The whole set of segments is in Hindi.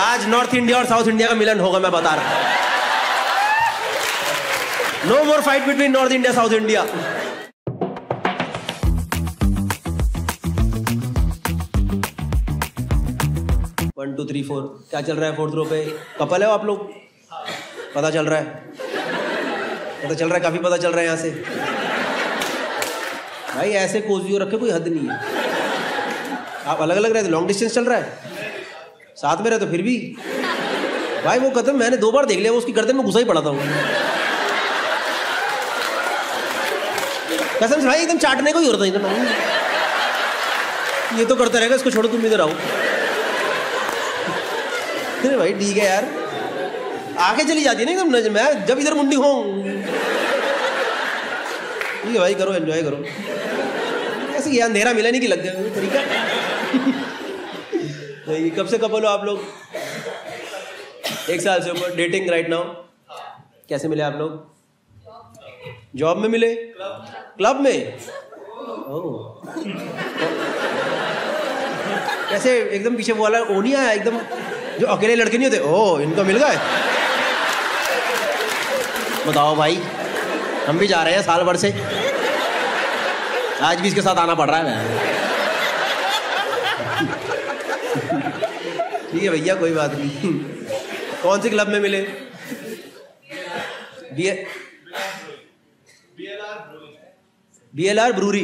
आज नॉर्थ इंडिया और साउथ इंडिया का मिलन होगा, मैं बता रहा हूं। No more fight between north India south India. One two three four, क्या चल रहा है फोर्थ रो पे? कपल है आप लोग? पता चल रहा है, पता चल रहा है, काफी पता चल रहा है यहाँ से। भाई ऐसे कोजियो रखे कोई हद नहीं है। आप अलग अलग रहते, लॉन्ग डिस्टेंस चल रहा है, साथ में रहे तो फिर भी भाई वो कदम मैंने 2 बार देख लिया, वो उसकी गर्दन में घुसा ही पड़ा था वो। कसम से भाई एकदम चाटने को ही होता है, ये तो करता रहेगा, इसको छोड़ो तुम इधर आओ। अरे भाई ठीक है यार, आगे चली जाती है ना एकदम, मैं जब इधर मुंडी हूँ। ठीक है भाई, करो एंजॉय करो। ऐसे ये अंधेरा मिला नहीं कि लग गया तरीका। कब से कपल हो आप लोग? 1 साल से ऊपर। Dating right now? कैसे मिले आप लोग? जॉब में मिले? क्लब में? ओह, कैसे एकदम पीछे वो वाला ओ नहीं आया एकदम, जो अकेले लड़के नहीं होते, ओह इनको मिल गए? बताओ भाई, हम भी जा रहे हैं साल भर से, आज भी इसके साथ आना पड़ रहा है। ठीक है भैया, कोई बात नहीं। कौन से क्लब में मिले? BLR ब्रूरी,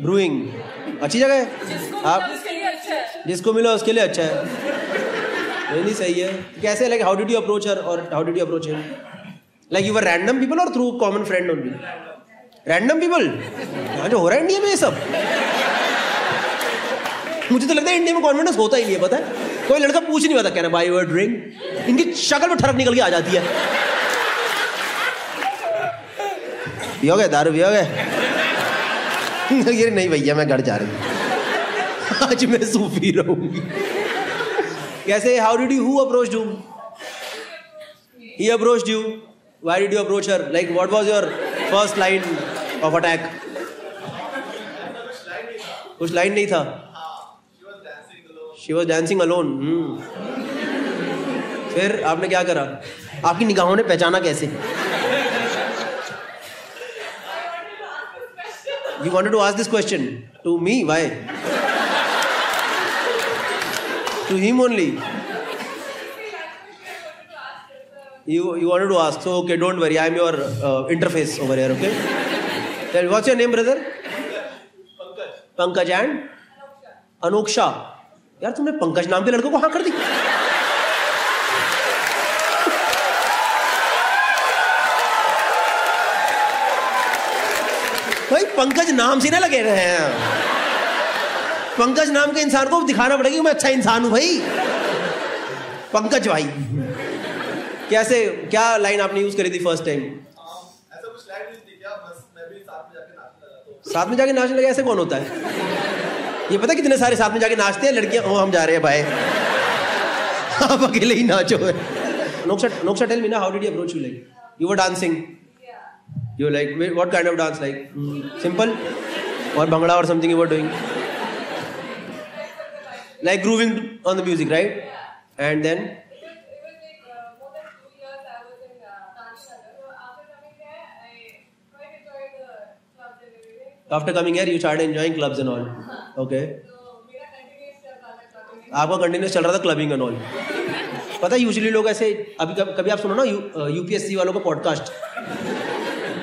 ब्रूइंग अच्छी जगह है। आप जिसको मिलो उसके लिए अच्छा है। नहीं सही है। कैसे, like how did you approach her और how did you approach him? Like you were random people और through common friend only? Random people? यहाँ जो हो रहा है इंडिया में ये सब, मुझे तो लगता है इंडिया में कॉन्फिडेंस होता ही नहीं है। पता है, कोई लड़का पूछ नहीं पाता कहना बाय वर्ड ड्रिंक, इनकी शक्ल में ठरक निकल के आ जाती है। पियोगे दारू, पियोगे? ये नहीं भैया, मैं घर जा रही हूँ, आज मैं सूफी रहूंगी। कैसे, how did you, who approached you? He approached you. Why did you approach her? Like, what was your first line of attack? कुछ लाइन नहीं था। She was dancing alone. फिर आपने क्या करा? आपकी निगाहों ने पहचाना कैसे? You wanted to ask this question to me? Why? To him only. You wanted to ask, so okay, don't worry, I am your interface over here, okay? Tell, what's your name, brother? Pankaj and अनोक्षा। यार तुमने पंकज नाम के लड़कों को हाँ कर दी। भाई पंकज नाम से ना लगे रहे हैं, पंकज नाम के इंसान को दिखाना पड़ेगा कि मैं अच्छा इंसान हूं भाई। पंकज भाई, कैसे, क्या लाइन आपने यूज करी थी फर्स्ट टाइम? ऐसा कुछ लाइन नहीं थी क्या, बस मैं भी साथ में जाके नाचने लगा। तो साथ में जाके नाचने लगा? ऐसे कौन होता है? ये पता कितने सारे साथ में जाके नाचते हैं लड़कियां? ओ हम जा रहे हैं भाई, आप अकेले ही नाचो। नोक्षा टेल मी ना, how did you approach you? Like you were dancing, you like what kind of dance? Like simple और भंगड़ा और something you were doing? Like grooving on the music, right? And then after coming here you started enjoying clubs and all, okay? आपका कंटिन्यूस चल रहा था क्लबिंग एंड ऑल। पता है यूजुअली लोग ऐसे, अभी कभी आप सुनो ना यूपीएससी वालों का पॉडकास्ट,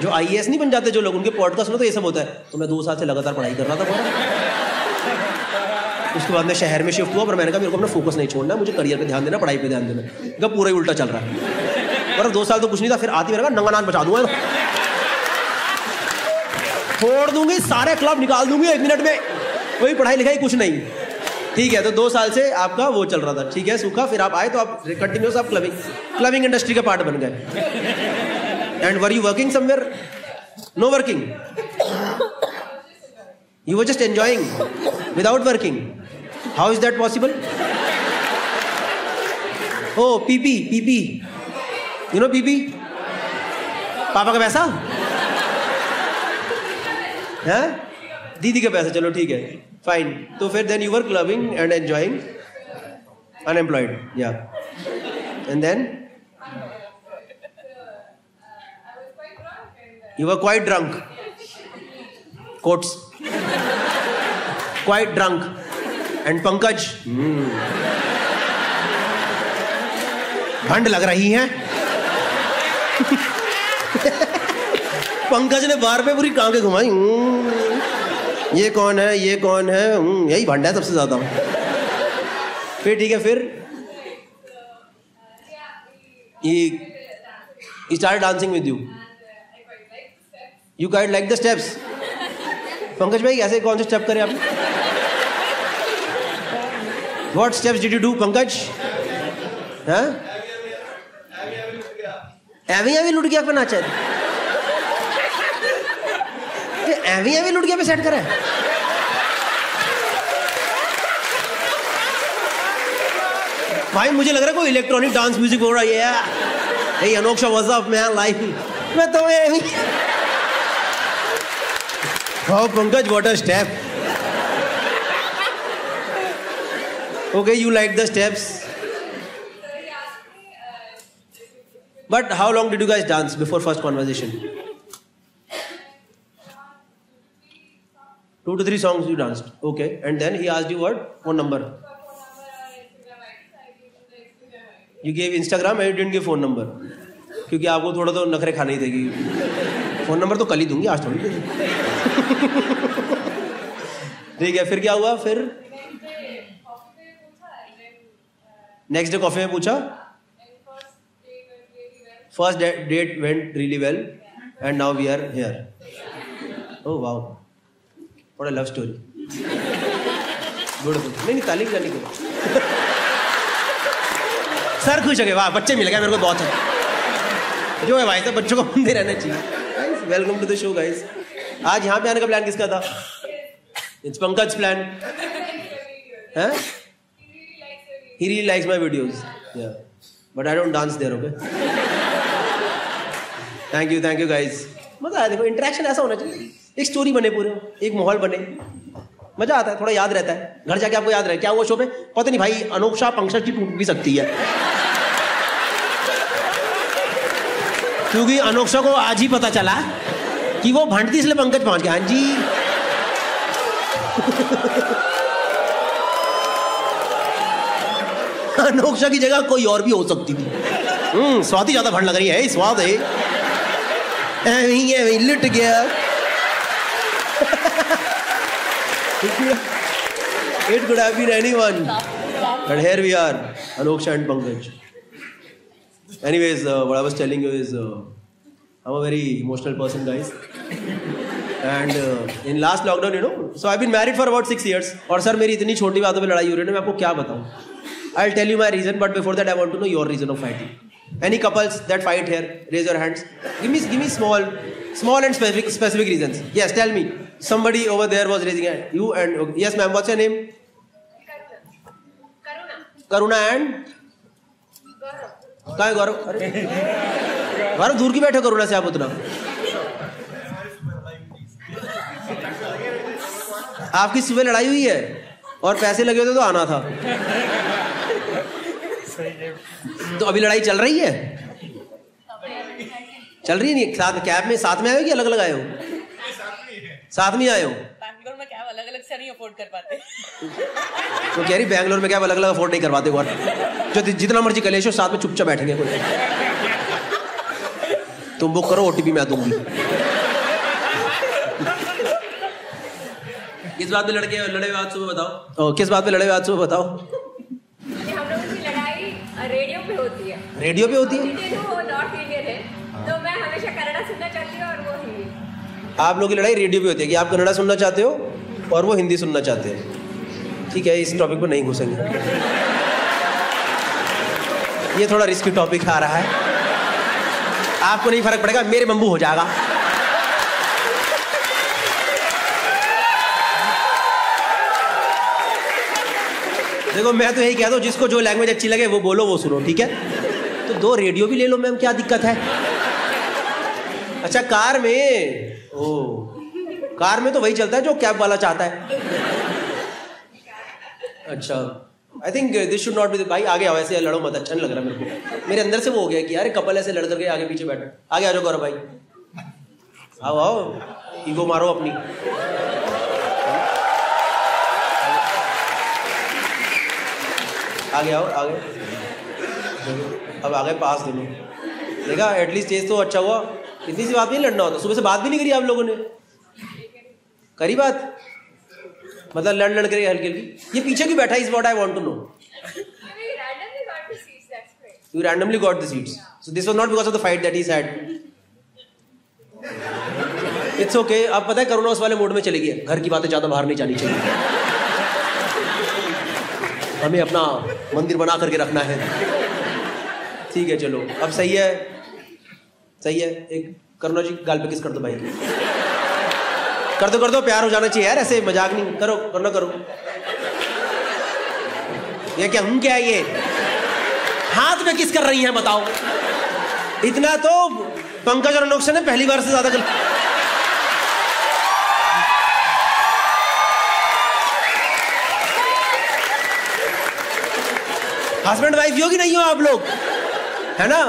जो आईएएस नहीं बन जाते जो लोग, उनके पॉडकास्ट सुनो तो ये सब होता है। तो मैं 2 साल से लगातार पढ़ाई कर रहा था पूरा, उसके बाद मैं शहर में शिफ्ट हुआ, पर मैंने कहा मेरे को अपना फोकस नहीं छोड़ना, मुझे करियर पे ध्यान देना, पढ़ाई पे ध्यान देना। इनका पूरा ही उल्टा चल रहा है। पर 2 साल तो कुछ नहीं था, फिर आती मेरा नंगा नाच बचा दूंगा, छोड़ दूंगी सारे क्लब, निकाल दूंगी 1 मिनट में, कोई पढ़ाई लिखाई कुछ नहीं। ठीक है, तो 2 साल से आपका वो चल रहा था, ठीक है सूखा। फिर आप आए तो आप कंटिन्यूस आप क्लबिंग इंडस्ट्री का पार्ट बन गए। And were you working somewhere? No working, you were just enjoying without working. How is that possible? Oh PP, you know PP, पापा का पैसा है, दीदी का पैसा, चलो ठीक है फाइन। तो फिर then you were clubbing and enjoying Unemployed, yeah. And then? You were quite drunk. Quotes. Quite drunk. And Pankaj? भंड लग रही हैं। पंकज ने बार पे पूरी टांगे घुमाई। ये कौन है, ये कौन है? यही भंड है सबसे ज्यादा। फिर ठीक है, फिर he started dancing with you. You quite like the steps. Pankaj भाई ऐसे कौन से स्टेप करे आपने? What steps did you do, Pankaj? हाँ? एवी लुट गया पे नाचा है। एवी लुट गया पे सेट करा है। भाई मुझे लग रहा है कोई इलेक्ट्रॉनिक डांस म्यूजिक हो रहा है। Hey Anoksha, what's up man? Life मैं तो एवी। Oh Pankaj, what a step. Okay, you like the steps. But how long did you guys dance before first conversation? 2 to 3 songs you danced. Okay. And then he asked you what? Phone number. You gave Instagram and you didn't give phone number. क्योंकि आपको थोड़ा तो नखरे खाने ही देगी। फोन नंबर तो कल ही दूंगी, आज थोड़ी दूंगी। ठीक है, फिर क्या हुआ? फिर नेक्स्ट डे कॉफी में पूछा। First date went really well, and now we are here. Oh wow, what a love story. Beautiful. नहीं तालीम करनी को। सर खुश हो गए, वाह बच्चे मिल गए मेरे को, बहुत है। जो है भाई, तो बच्चों को मंदे रहना चाहिए। Welcome to the show guys. आज यहाँ पे आने का प्लान किसका था? It's Pankaj's plan. Huh? He really likes my videos. Yeah, but I don't dance there, okay? Thank you guys. मजा आया। देखो इंटरेक्शन ऐसा होना चाहिए, एक स्टोरी बने पूरे, एक माहौल बने, मजा आता है, थोड़ा याद रहता है। घर जाके आपको याद रहे क्या हुआ शो पे, पता नहीं भाई अनोक्षा पंकज की टूट भी सकती है, क्योंकि अनोक्षा को आज ही पता चला कि वो भंडती इसलिए पंकज पहुंच गया। हाँ जी। अनोक्षा की जगह कोई और भी हो सकती थी। स्वाद ही ज्यादा भंड लग रही है, स्वाद है। लुट गया। It could have been anyone, but here we are, Anoksha and Pankaj. Anyways, what I was telling you is, I'm a very emotional person, guys. And in last lockdown, you know, so I've been married for about 6 years. और सर मेरी इतनी छोटी बातों पे लड़ाई हो रही है ना, मैं आपको क्या बताऊं? I'll tell you my reason, but before that, I want to know your reason of fighting. Any couples that fight here, raise your hands. Give me small and specific reasons. Yes, tell me. Somebody over there was raising hand. You and okay. Yes, ma'am. What's your name? Karuna and कहाँ है गौरव? अरे गौरव दूर की बैठे करुणा से आप उतना। आपकी सुबह लड़ाई हुई है और पैसे लगे होते तो आना था। तो अभी लड़ाई चल रही है? चल रही है नहीं? साथ कैब में साथ में आए हो कि अलग अलग आए हो? साथ में आए हो? बैंगलोर में कैब अलग अलग से नहीं अफोर्ड कर पाते। तो कह रही बैंगलोर में कैब अलग अलग अफोर्ड नहीं करवाते। और जो जितना मर्जी कलेश हो साथ में चुपचाप बैठेंगे। कोई तुम बुक करो, ओटीपी मैं दूंगी। किस बात पे लड़े हुए आज सुबह बताओ? किस बात पे लड़े हुए आज सुबह बताओ? हम लोगों की लड़ाई रेडियो पे होती है। रेडियो पे होती है? वो नॉर्थ इंडियन है, तो मैं हमेशा कन्नड़ा सुनना चाहती हूँ और वो हिंदी। आप लोगों की लड़ाई रेडियो पे होती है कि आप कन्नड़ा सुनना चाहते हो और वो हिंदी सुनना चाहते हैं। ठीक है, इस टॉपिक पर नहीं घुसेंगे, ये थोड़ा रिस्की टॉपिक आ रहा है। आपको नहीं फर्क पड़ेगा, मेरे बम्बू हो जाएगा। देखो मैं तो यही कहता हूँ, जिसको जो लैंग्वेज अच्छी लगे वो बोलो, वो सुनो, ठीक है? तो 2 रेडियो भी ले लो मैम, क्या दिक्कत है? अच्छा कार में, कार में तो वही चलता है जो कैब वाला चाहता है। अच्छा I think this should not B भाई आगे आओ, ऐसे लड़ो मत, अच्छा नहीं लग रहा मेरे को। मेरे अंदर से वो हो गया कि यार कपल ऐसे लड़ करके आगे पीछे बैठो। आगे आ जाओ गौरव भाई, आओ आओ, ईगो मारो अपनी। आगे आओ आगे, अब आगे पास दोनों। देखा एटलीस्ट टेस्ट तो अच्छा हुआ, इतनी सी बात नहीं लड़ना होता। सुबह से बात भी नहीं करी आप लोगों ने, करी बात मतलब लड़ लड़ कर हल्की हल्की। ये पीछे क्यों बैठा है, is what I want to know. You randomly got the seats. So this was not because of the fight that he's had. It's okay. अब पता है कोरोना उस वाले मोड में चली गई, घर की बातें ज्यादा बाहर नहीं जानी चाहिए। हमें अपना मंदिर बना करके रखना है। ठीक है चलो, अब सही है, सही है। एक करुणा जी गाल पे किस कर दो भाई, कर दो, प्यार हो जाना चाहिए यार, ऐसे मजाक नहीं करो, करना करो। ये क्या क्या है ये, हाथ में किस कर रही हैं बताओ। इतना तो पंकज और अनोक्षा ने पहली बार से ज्यादा कर। हस्बैंड वाइफ हो कि नहीं हो आप लोग, है ना।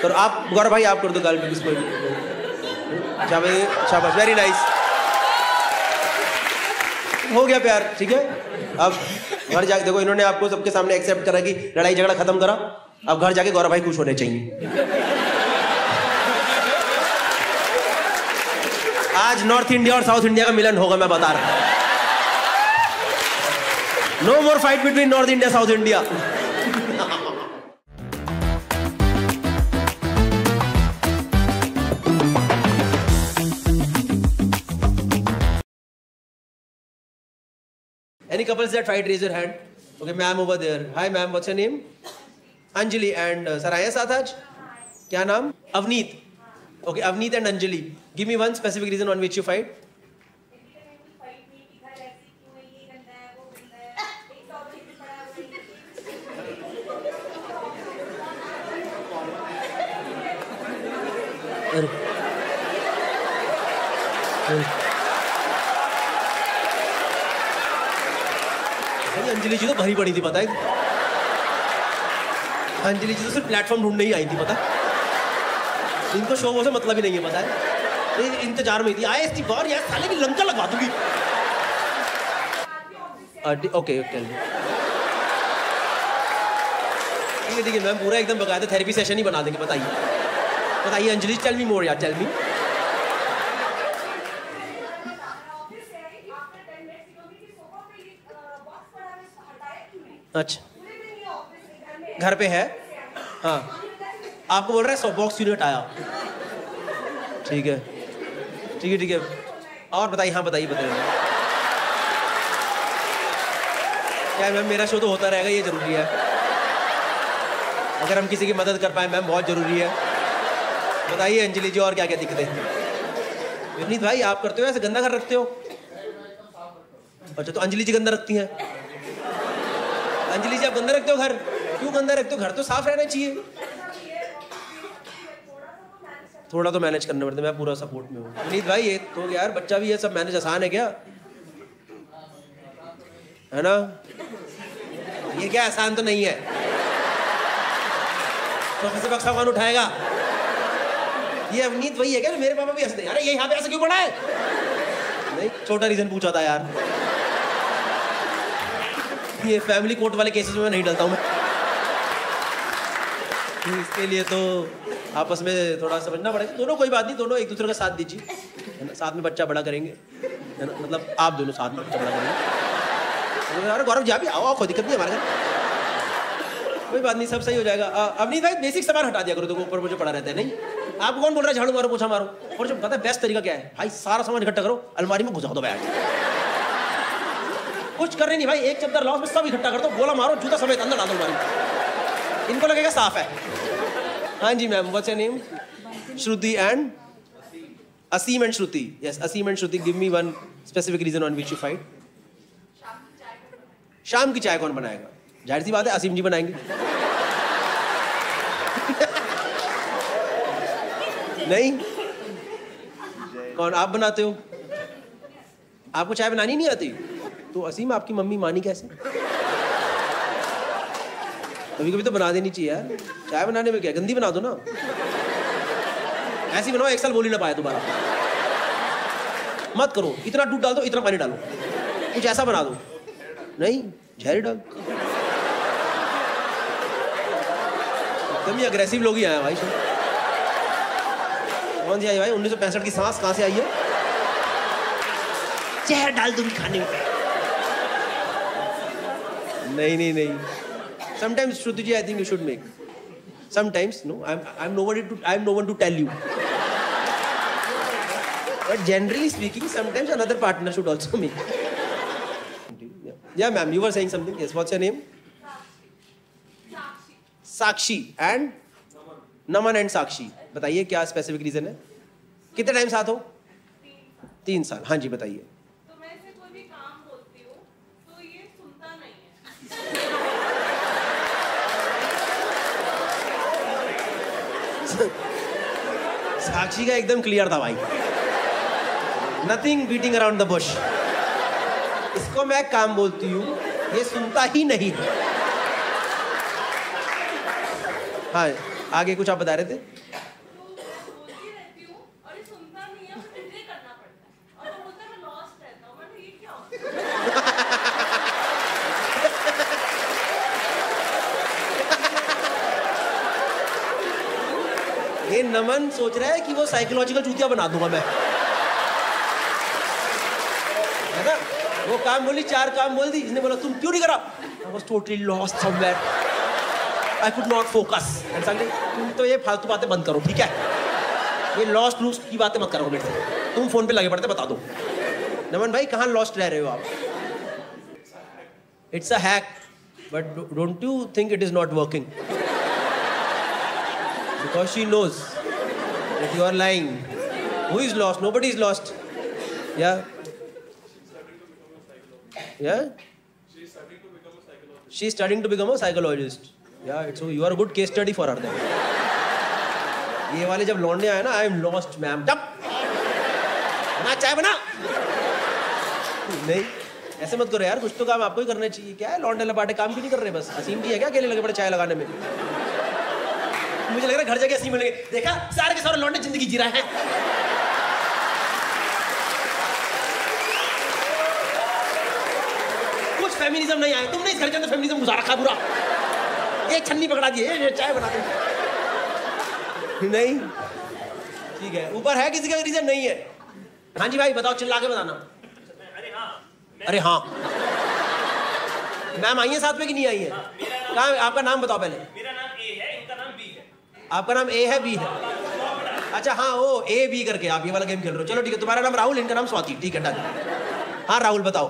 तो आप गौरव भाई आप कर दो गाल पे किसको। शाबाश, वेरी नाइस, हो गया प्यार, ठीक है। अब घर जाके देखो, इन्होंने आपको सबके सामने एक्सेप्ट करा कि लड़ाई झगड़ा खत्म करा। अब घर जाके गौरव भाई खुश होने चाहिए। आज नॉर्थ इंडिया और साउथ इंडिया का मिलन होगा, मैं बता रहा हूं। No more fight between north India south India. Any couples that fight, raise your hand. Okay, ma'am over there. Hi, ma'am. What's your name? Anjali and sir, आए साथ आज? क्या नाम? Avneet. Okay, Avneet and Anjali. Give me one specific reason on which you fight. Anjali जी तो भरी पड़ी थी, पता है। अंजलि जी तो सिर्फ प्लेटफॉर्म ढूंढने ही आई थी, पता है। इनको शो वो से मतलब ही नहीं है, पता है। इंतजार में थी, आए इसकी बार यार साले की लंका लगवा दूंगी। ओके ओके ठीक है मैम, पूरा एकदम बकायदा थेरेपी सेशन ही बना देंगे। बताइए अंजलि, टेल मी मोर यार, टेल मी। अच्छा, घर पे है, हाँ। आपको बोल रहा है बॉक्स क्यों नहीं हटाया। ठीक है ठीक है। और बताइए, हाँ बताइए। क्या मैम, मेरा शो तो होता रहेगा, ये जरूरी है। अगर हम किसी की मदद कर पाए मैम, बहुत जरूरी है। बताइए अंजलि जी, और क्या क्या दिक्कतें। विनीत भाई आप करते हो ऐसे गंदा घर रखते हो? अच्छा, तो अंजलि जी गंदा रखती हैं। अंजलि जी आप गंदा रखते हो घर, क्यों गंदा रखते हो? घर तो साफ रहना चाहिए। थोड़ा तो मैनेज करना पड़ता है, मैं पूरा सपोर्ट में हूँ। विनीत भाई ये तो यार बच्चा भी है, सब मैनेज आसान है क्या, है ना। ये क्या आसान तो नहीं है। तो किसी बक्सा कौन उठाएगा। ये अवनीत वही है क्या, मेरे पापा भी हंसते हैं, अरे ये यहाँ पे ऐसे क्यों पड़ा है। नहीं, छोटा रीजन पूछा था यार। ये फैमिली कोर्ट वाले केसेस में नहीं डलता हूँ मैं। इसके लिए तो आपस में थोड़ा समझना पड़ेगा। दोनों कोई बात नहीं, दोनों एक दूसरे का साथ दीजिए, है ना। साथ में बच्चा बड़ा करेंगे, है ना। मतलब आप दोनों साथ में बच्चा बड़ा करेंगे। अरे गौरव जी आप भी आओ, कोई दिक्कत नहीं हमारे घर, कोई बात नहीं, सब सही हो जाएगा। अवनीत भाई बेसिक सामान हटा दिया करो, तो ऊपर मुझे पड़ा रहता है। नहीं, आपको कौन बोल रहा है झाड़ू मारो पोछा मारो। और जो पता है बेस्ट तरीका क्या है भाई, सारा सामान इकट्ठा करो, अलमारी में घुसा दो बैग। कुछ करने नहीं भाई, एक चद्दर लाओ, सब इकट्ठा कर दो, गोला मारो, जूता समेत अंदर डाल दो अलमारी, इनको लगेगा साफ है। हाँ जी ma'am, what's your name? Shruti and Aseem and Shruti. Yes, Aseem and Shruti, give me one specific reason on which you fight. शाम की चाय कौन बनाएगा? जाहिर सी बात है असीम जी बनाएंगे। नहीं, कौन? आप बनाते हो? आपको चाय बनानी नहीं आती? तो असीम आपकी मम्मी मानी कैसे? कभी कभी तो बना देनी चाहिए यार। चाय बनाने में क्या, गंदी बना दो ना, ऐसी बनाओ 1 साल बोल ही ना पाए दोबारा। मत करो, इतना दूध डाल दो, इतना पानी डालो, कुछ ऐसा बना दो। नहीं, झेरी डाल। एकदम ही अग्रेसिव लोग ही आए भाई। कौन सी आई भाई 1965 की सांस कहाँ से आई है? जहर डाल दूंगी खाने में। नहीं। Sometimes Shruti ji, I think you should make. Sometimes no, I'm no one to tell you. But generally speaking, sometimes another partner should also make. Yeah, ma'am, you were saying something. Yes, what's your name? Sakshi and Naman and Sakshi. बताइए क्या स्पेसिफिक रीजन है? कितने टाइम साथ हो? 3 साल। हाँ जी बताइए। तो मैं इसे कोई भी काम बोलती हूँ तो ये सुनता नहीं है। साक्षी का एकदम क्लियर था भाई। Nothing beating around the Bush. इसको मैं काम बोलती हूँ, ये सुनता ही नहीं। हाँ आगे कुछ आप बता रहे थे? तो बोलती रहती हूँ और ये सुनता नहीं है, मुझे ये करना पड़ता है और वो बोलता है मैं लॉस्ट रहता हूँ। मैं ये क्या होता है? ये नमन सोच रहा है कि वो साइकोलॉजिकल चूतिया बना दूंगा मैं, है ना? वो काम बोली, 4 काम बोल दी, इसने बोला तुम क्यों नहीं करा? I was totally lost somewhere. I could not focus. तुम तो ये फालतू बातें बंद करो, ठीक है? ये लॉस्ट लूस्ट की बातें मत करो मेरे से। तुम फोन पे लगे पड़ते, बता दो। नमन भाई कहाँ लॉस्ट रह रहे हो आप? It's a hack, but don't you think it is not working? Because she knows that you are lying. Who is lost? Nobody is lost. Yeah. Yeah? She is studying to become a psychologist. Yeah, so you are a good case study for her then. ये वाले जब लौंडे आए ना, I am lost मैम। जब बना चाय बना। नहीं ऐसे मत करो यार, कुछ तो काम आपको ही करना चाहिए। क्या है लौंडे लपाटे काम क्यों नहीं कर रहे? बस असीम भी है क्या अकेले लगे पड़े चाय लगाने में? मुझे लग रहा है घर जाके असीम मिलेंगे। देखा सारे के सारे लौंडे जिंदगी जी रहे हैं। कुछ फेमिनिज्म नहीं आया, तुमने इस घर के अंदर फेमिनिज्म घुसा रखा पूरा। एक छन्नी पकड़ा दी है, चाय बना दे। नहीं ठीक है, ऊपर है किसी का रीजन नहीं है? हाँ जी भाई बताओ, चिल्ला के बताना। अरे हाँ मैम आई है साथ में कि नहीं आई है? कहाँ आपका नाम बताओ पहले। मेरा नाम ए है, इनका नाम बी है। आपका नाम ए है, बी है? अच्छा हाँ वो ए बी करके आप ये वाला गेम खेल रहे हो। चलो ठीक है, तुम्हारा नाम राहुल, इनका नाम स्वाति। ठीक है डन। हाँ राहुल बताओ।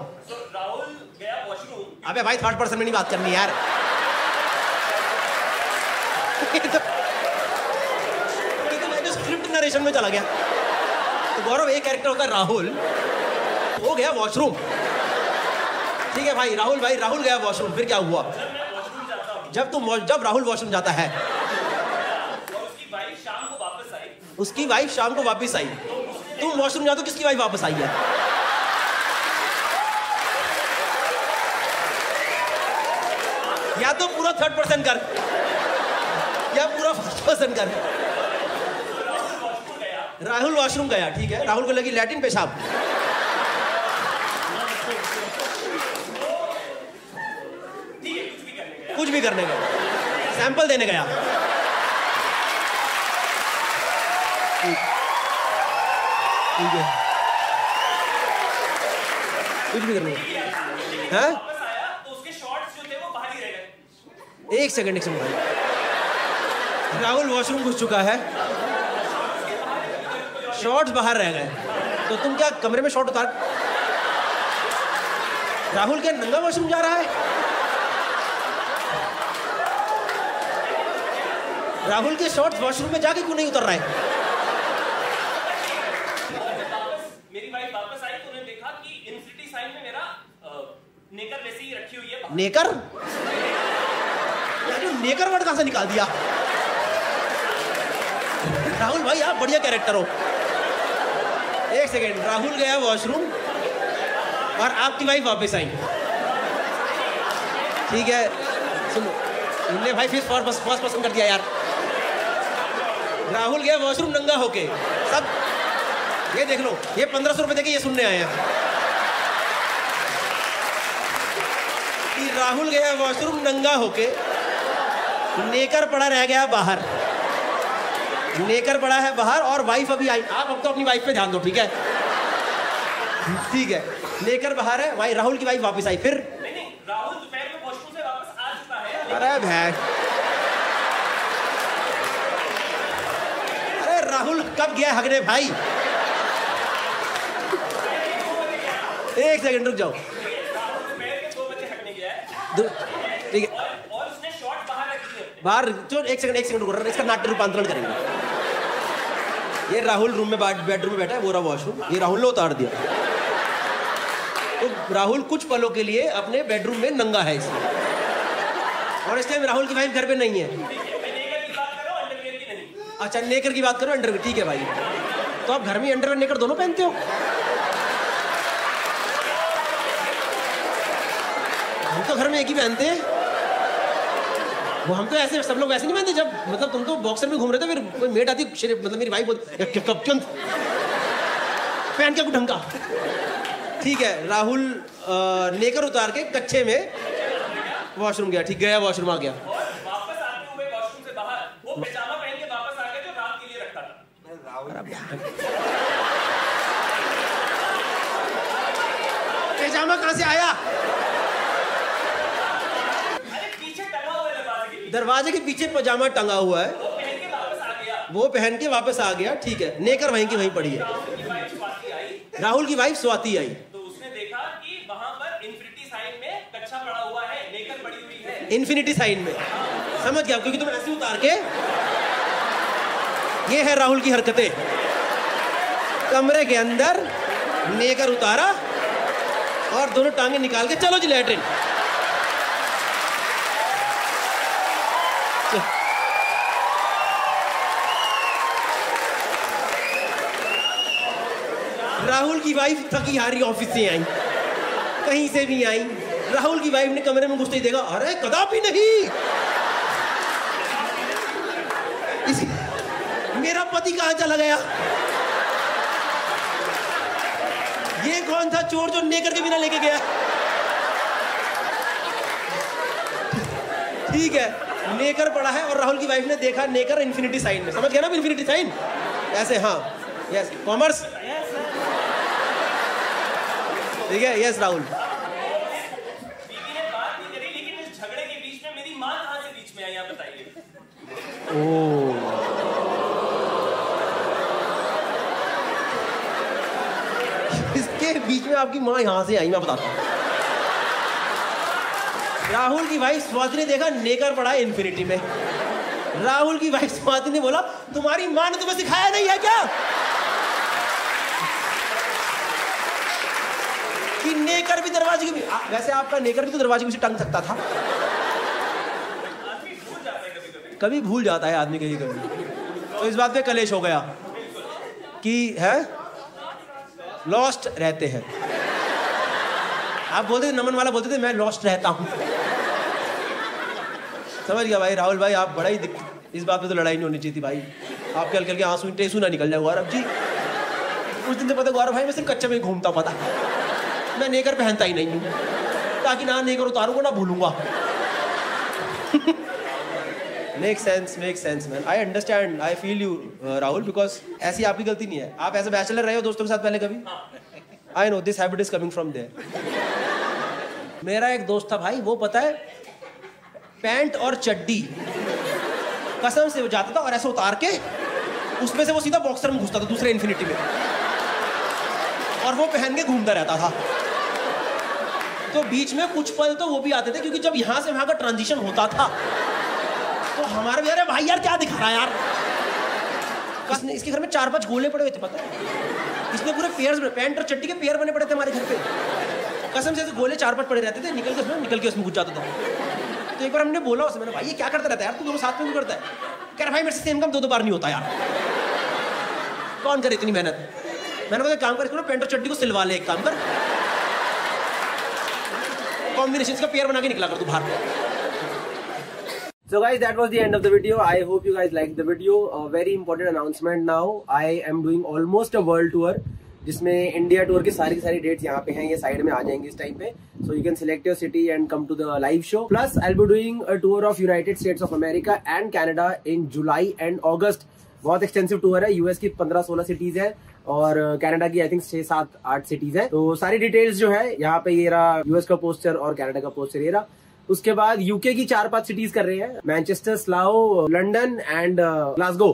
राहुल गया वॉशरूम। अबे भाई 3rd पर्सन में नहीं बात करनी यार। तो स्क्रिप्ट नरेशन में चला गया। तो गौरव एक कैरेक्टर होता है राहुल, वो गया वॉशरूम। ठीक है भाई राहुल गया वॉशरूम, फिर क्या हुआ? जब राहुल वॉशरूम जाता है और उसकी वाइफ शाम को वापस आई। तुम वॉशरूम जाते हो, किसकी वाइफ वापस आई है? या तो पूरा 3rd पर्सन कर या पूरा 1st पर्सन कर। राहुल वॉशरूम गया, ठीक है, राहुल को लगी लैट्रिन पेशाब। कुछ भी करने गया, सैंपल देने गया। ठीक है, कुछ भी करने गया। हाँ? वापस आया तो उसके शॉर्ट्स जो थे वो बाहर ही रह गए। एक सेकंड भाई, राहुल वॉशरूम घुस चुका है, शॉर्ट्स बाहर रह गए, तो तुम क्या कमरे में शॉर्ट उतार? राहुल क्या नंगा वॉशरूम जा रहा है? राहुल के शॉर्ट्स वॉशरूम में जाके क्यों नहीं उतर रहा है? मेरी वाइफ वापस आई तो उन्होंने देखा कि इन्फिनिटी साइन में मेरा नेकर वैसे ही रखी हुई है। नेकर? यार नेकर वर्ड कहां से निकाल दिया? राहुल भाई आप बढ़िया कैरेक्टर हो। एक सेकेंड, राहुल गया वॉशरूम और आपकी वाइफ वापस आई। ठीक है सुनो, इनने भाई फेस फर्स्ट पसंद कर दिया यार। राहुल गया वॉशरूम नंगा होके, सब ये देख लो, ये 1500 रुपए देके ये सुनने आए हैं कि राहुल गया वॉशरूम नंगा होके, नेकर पड़ा रह गया बाहर, नेकर पड़ा है बाहर और वाइफ अभी आई। आप अब तो अपनी वाइफ पे ध्यान दो, ठीक है? ठीक है, नेकर बाहर है, भाई राहुल की वाइफ वापस आई, फिर नहीं, राहुल दोपहर में वॉशरूम से वापस आ चुका है। अरे भाई, अरे राहुल कब गया हगने भाई? एक सेकंड रुक जाओ। राहुल दोपहर के 2 बजे हटने गया है ठीक है, और उसने शॉर्ट बाहर रखी है। बाहर जो एक सेकंड रुक रहा है, इसका नाट्य रूपांतरण करेंगे। ये राहुल रूम में बेडरूम में बैठा है, वो रहा वॉशरूम, ये राहुल ने उतार दिया। तो राहुल कुछ पलों के लिए अपने बेडरूम में नंगा है इसलिए, और इस टाइम राहुल की वाइफ घर पे नहीं है। मैं नेकर की बात कर रहा हूँ, अंडरवियर की नहीं। अच्छा, नेकर की बात करो, अंडरवियर, ठीक है भाई। तो आप घर में अंडरवियर नेकर दोनों पहनते हो? हम तो घर में एक ही पहनते हैं। वो हम तो ऐसे सब लोग वैसे नहीं पहनते। जब मतलब तुम तो बॉक्सर में घूम रहे थे, फिर कोई मेट आती, मतलब मेरी वाइफ बोलती कब क्यों पहन के कुछ ढंग का। ठीक है, राहुल नेकर उतार के कच्चे में वॉशरूम गया, ठीक, गया वॉशरूम आ गया, और वापस आते हुए वॉशरूम से बाहर वो पैजामा पहन के वापस आ गया जो रात के लिए रखा था। पैजामा कहाँ से आया? अरे पीछे टंगा हुआ है दरवाजे के पीछे पैजामा टंगा हुआ है, वो पहन के वापस आ गया। वो पहन के वापस आ गया, ठीक है। नेकर वहीं की वहीं पड़ी है। राहुल की वाइफ स्वाति आई, तो उसने देखा कि वहां पर इन्फिनिटी साइन में कच्चा पड़ा हुआ है, नेकर पड़ी हुई है। इन्फिनिटी साइन में, समझ गया, क्योंकि तुम ऐसे उतार के, ये है राहुल की हरकतें। कमरे के अंदर नेकर उतारा और दोनों टांगे निकाल के चलो जी लैट्रिन। राहुल की वाइफ थकी हारी ऑफिस से आई, कहीं से भी आई। राहुल की वाइफ ने कमरे में घुसते ही देखा, अरे कदापि नहीं, मेरा पति कहां चला गया? ये कौन था चोर जो नेकर के बिना लेके गया? ठीक है, नेकर पड़ा है और राहुल की वाइफ ने देखा नेकर इन्फिनिटी साइन में, समझ गया ना इन्फिनिटी साइन ऐसे? हाँ, यस, कॉमर्स, ठीक है, यस राहुल। बीवी ने बात नहीं करी, लेकिन इस झगड़े के बीच में मेरी माँ कहाँ से बीच में आई, आप बताइए। इसके बीच में आपकी माँ यहाँ से आई, मैं बताता हूँ। राहुल की वाइफ स्वाति ने देखा नेकर पड़ा है इन्फिनिटी में। राहुल की वाइफ स्वाति ने बोला, तुम्हारी माँ ने तुम्हें सिखाया नहीं है क्या कि नेकर भी दरवाजे के भी, वैसे आपका नेकर भी तो दरवाजे के पीछे टंग सकता था। आदमी भूल जाता है कभी कभी। कभी भूल जाता है आदमी, कहीं कभी। तो इस बात पे कलेश हो गया कि है लॉस्ट रहते हैं। आप बोलते थे, नमन वाला बोलते थे मैं लॉस्ट रहता हूं। समझ गया भाई राहुल भाई, आप बड़ा ही इस बात पे तो लड़ाई नहीं होनी चाहिए थी भाई। आपके हल्के हल्के आंसू टेसू ना निकल जाए गौरव जी। उस दिन से पता गौरव भाई मैं सिर्फ कच्चे में घूमता, पता मैं नेकर पहनता ही नहीं हूँ, ताकि ना नेकर उतारूंगा ना भूलूंगा। Make sense man, I understand, I feel you Rahul, because ऐसी आपकी गलती नहीं है। आप ऐसे बैचलर रहे हो दोस्तों के साथ पहले कभी? I know this habit is coming from there. मेरा एक दोस्त था भाई, वो पता है पैंट और चड्डी कसम से वो जाता था और ऐसे उतार के उसमें से वो सीधा बॉक्सर में घुसता था दूसरे इन्फिनिटी में, और वो पहन के घूमता रहता था। तो बीच में कुछ पल तो वो भी आते थे, क्योंकि जब यहाँ से वहाँ का ट्रांजिशन होता था तो हमारे भी, अरे भाई यार क्या दिखा रहा है यार। इसने, इसके घर में 4-5 गोले पड़े हुए थे, पता है? इसने पूरे पेयर्स, पैंट और चड्डी के पेयर बने पड़े थे हमारे घर पे। कसम से गोले 4-5 पड़े रहते थे, निकल के उसमें घुस जाता था। तो एक बार हमने बोला उसे, मैंने भाई ये क्या करता रहता है यार, तू दोनों साथ में क्यों करता है? कह रहा भाई मेरे से सेम काम 2-2 बार नहीं होता यार, कौन करे इतनी मेहनत। मैंने बोला काम कर, इसको पैंट और चड्डी को सिलवा ले, एक काम कर, कॉम्बिनेशन का पेयर बना के निकला कर तू बाहर। So guys, that was the end of the video. I hope you guys liked the video. A very important announcement now. I am doing almost a world tour, जिसमें इंडिया टूर की सारी डेट्स यहाँ पे हैं, ये साइड में आ जाएंगे इस टाइम पे. So you can select your city and come to the live show. Plus, I'll be doing a tour of United States of America and Canada in July and August. बहुत एक्सटेंसिव टूर है. यूएस की 15-16 सिटीज है और कनाडा की आई थिंक 6-7-8 सिटीज है. तो सारी डिटेल्स जो है यहाँ पे ये रहा, यूएस का पोस्टर और कनाडा का पोस्टर ये रहा. उसके बाद यूके की 4-5 सिटीज कर रहे हैं, मैनचेस्टर, स्लाओ, लंदन एंड ग्लासगो.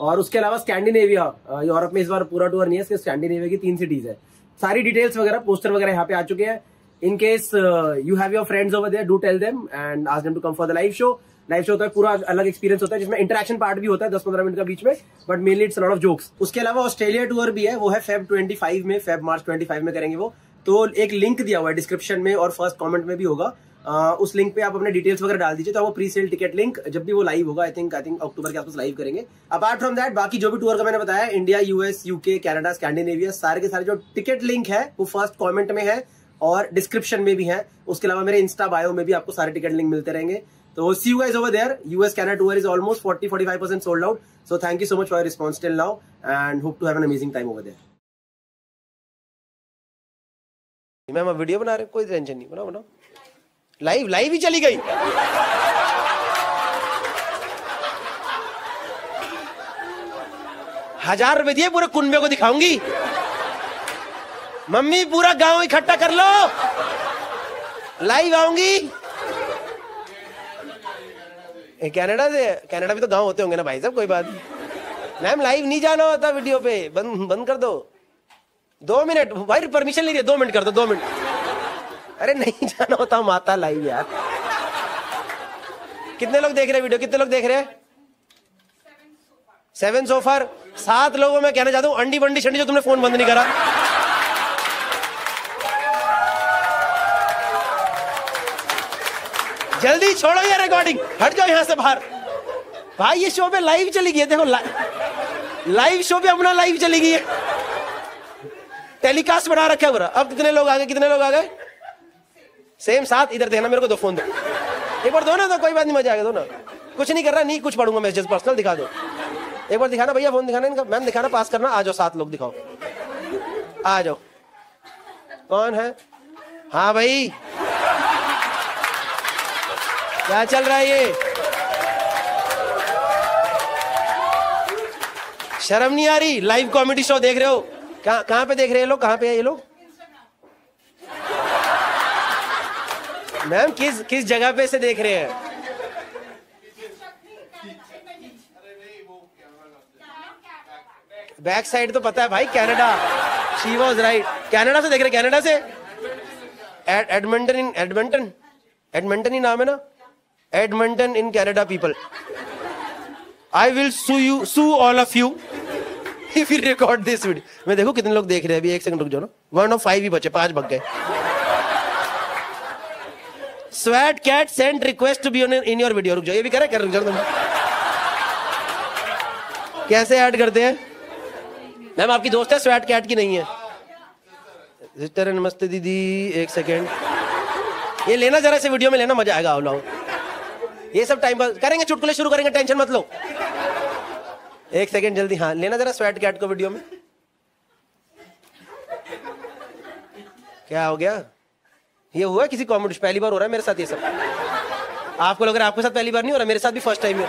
और उसके अलावा स्कैंडिनेविया, यूरोप में इस बार पूरा टूर नहीं है, इसके स्कैंडिनेविया की 3 सिटीज है. सारी डिटेल्स वगैरह, पोस्टर वगैरह यहाँ पे आ चुके हैं. In case you have your friends over there, do tell them and ask them to come for the live show. Live show होता है, पूरा अलग एक्सपीरियंस होता है, जिसमें इंटरेक्शन पार्ट भी होता है 10-15 मिनट का बीच में, but mainly it's a lot of jokes. उसके अलावा ऑस्ट्रेलिया टूर भी है, वो है मार्च 25 में करेंगे वो. तो एक लिंक दिया हुआ है डिस्क्रिप्शन में और फर्स्ट कमेंट में भी होगा. उस लिंक पे आप अपने डिटेल्स वगैरह डाल दीजिए, तो वो प्री सेल टिकट लिंक जब भी वो लाइव होगा, आई थिंक अक्टूबर के आसपास लाइव करेंगे. अपार्ट फ्रॉम दैट, बाकी जो भी टूर का मैंने बताया, India, US, UK, Canada, Scandinavia, सारे के सारे जो टिकट लिंक है वो फर्स्ट कमेंट में है और डिस्क्रिप्शन में भी है. उसके अलावा मेरे इंस्टा बायो में भी आपको सारे टिकट लिंक मिलते रहेंगे. तो see you guys over there. US Canada tour is almost 40-45% sold out. So thank you so much for your response till now and hope to have an amazing time over there. Ma'am आप वीडियो बना रहे, कोई टेंशन नहीं, बनाओ. लाइव ही चली गई. ₹1000 दिए, पूरे कुनबे को दिखाऊंगी. मम्मी पूरा गांव इकट्ठा कर लो, लाइव आऊंगी. कनाडा से, कनाडा भी तो गांव होते होंगे ना भाई साहब, कोई बात नहीं. मैम लाइव नहीं जाना होता वीडियो पे, बंद कर दो. 2 मिनट भाई, परमिशन ले रही है, 2 मिनट कर दो, 2 मिनट. अरे नहीं जाना होता माता लाइव यार. कितने लोग देख रहे हैं वीडियो, कितने लोग देख रहे हैं? 7 so far. 7 लोगों में कहना चाहता हूँ, अंडी बंडी शंडी जो तुमने फोन बंद नहीं करा. जल्दी छोड़ो ये रिकॉर्डिंग, हट जाओ यहाँ से बाहर. भाई ये शो पे लाइव चली गई है, देखो लाइव शो पे अपना लाइव चली गई है, टेलीकास्ट बना रखा है पूरा. अब कितने लोग आ गए, कितने लोग आ गए? सेम 7. इधर देखना, मेरे को दो, फोन दो, एक बार दो ना, तो कोई बात नहीं, मजा आएगा. दो ना, कुछ नहीं कर रहा, नहीं कुछ पढ़ूंगा मैसेज, पर्सनल दिखा दो. एक बार दिखाना भैया, फोन दिखाना इनका. मैम दिखाना, पास करना. आ जाओ 7 लोग, दिखाओ, आ जाओ. कौन है? हाँ भाई, क्या चल रहा है ये? शर्म नहीं आ रही? लाइव कॉमेडी शो देख रहे हो? कहाँ पे देख रहे हैं लोग, कहाँ पे है ये लोग? मैम किस जगह पे से देख रहे हैं? बैक साइड तो पता है भाई, Canada. She was right. Canada से देख रहे, कनाडा से. एडमंटन ही नाम है ना, Edmonton in Canada. People, I will sue all of you if you record this video. मैं देखो कितने लोग देख रहे हैं अभी. 1 सेकंड रुक जाओ ना. 1 of 5 ही बचे, 5 भग गए. Swat cat sent request to be in your video. रुक जाओ, ये भी करे, कर रुक जाओ तुम. कैसे ऐड करते हैं? मैम आपकी दोस्त है, स्वैट कैट की नहीं है. सिस्टर नमस्ते दीदी, 1 सेकेंड. ये लेना जरा से वीडियो में लेना, मजा आएगा. आओ ये सब टाइम पास करेंगे, चुटकुले शुरू करेंगे, टेंशन मत लो. 1 सेकेंड जल्दी. हाँ लेना जरा स्वैट कैट को वीडियो में. क्या हो गया? ये हुआ किसी कॉमेडी? पहली बार हो रहा है मेरे साथ ये सब. आपको लग रहा है आपके साथ पहली बार नहीं हो रहा, मेरे साथ भी फर्स्ट टाइम है.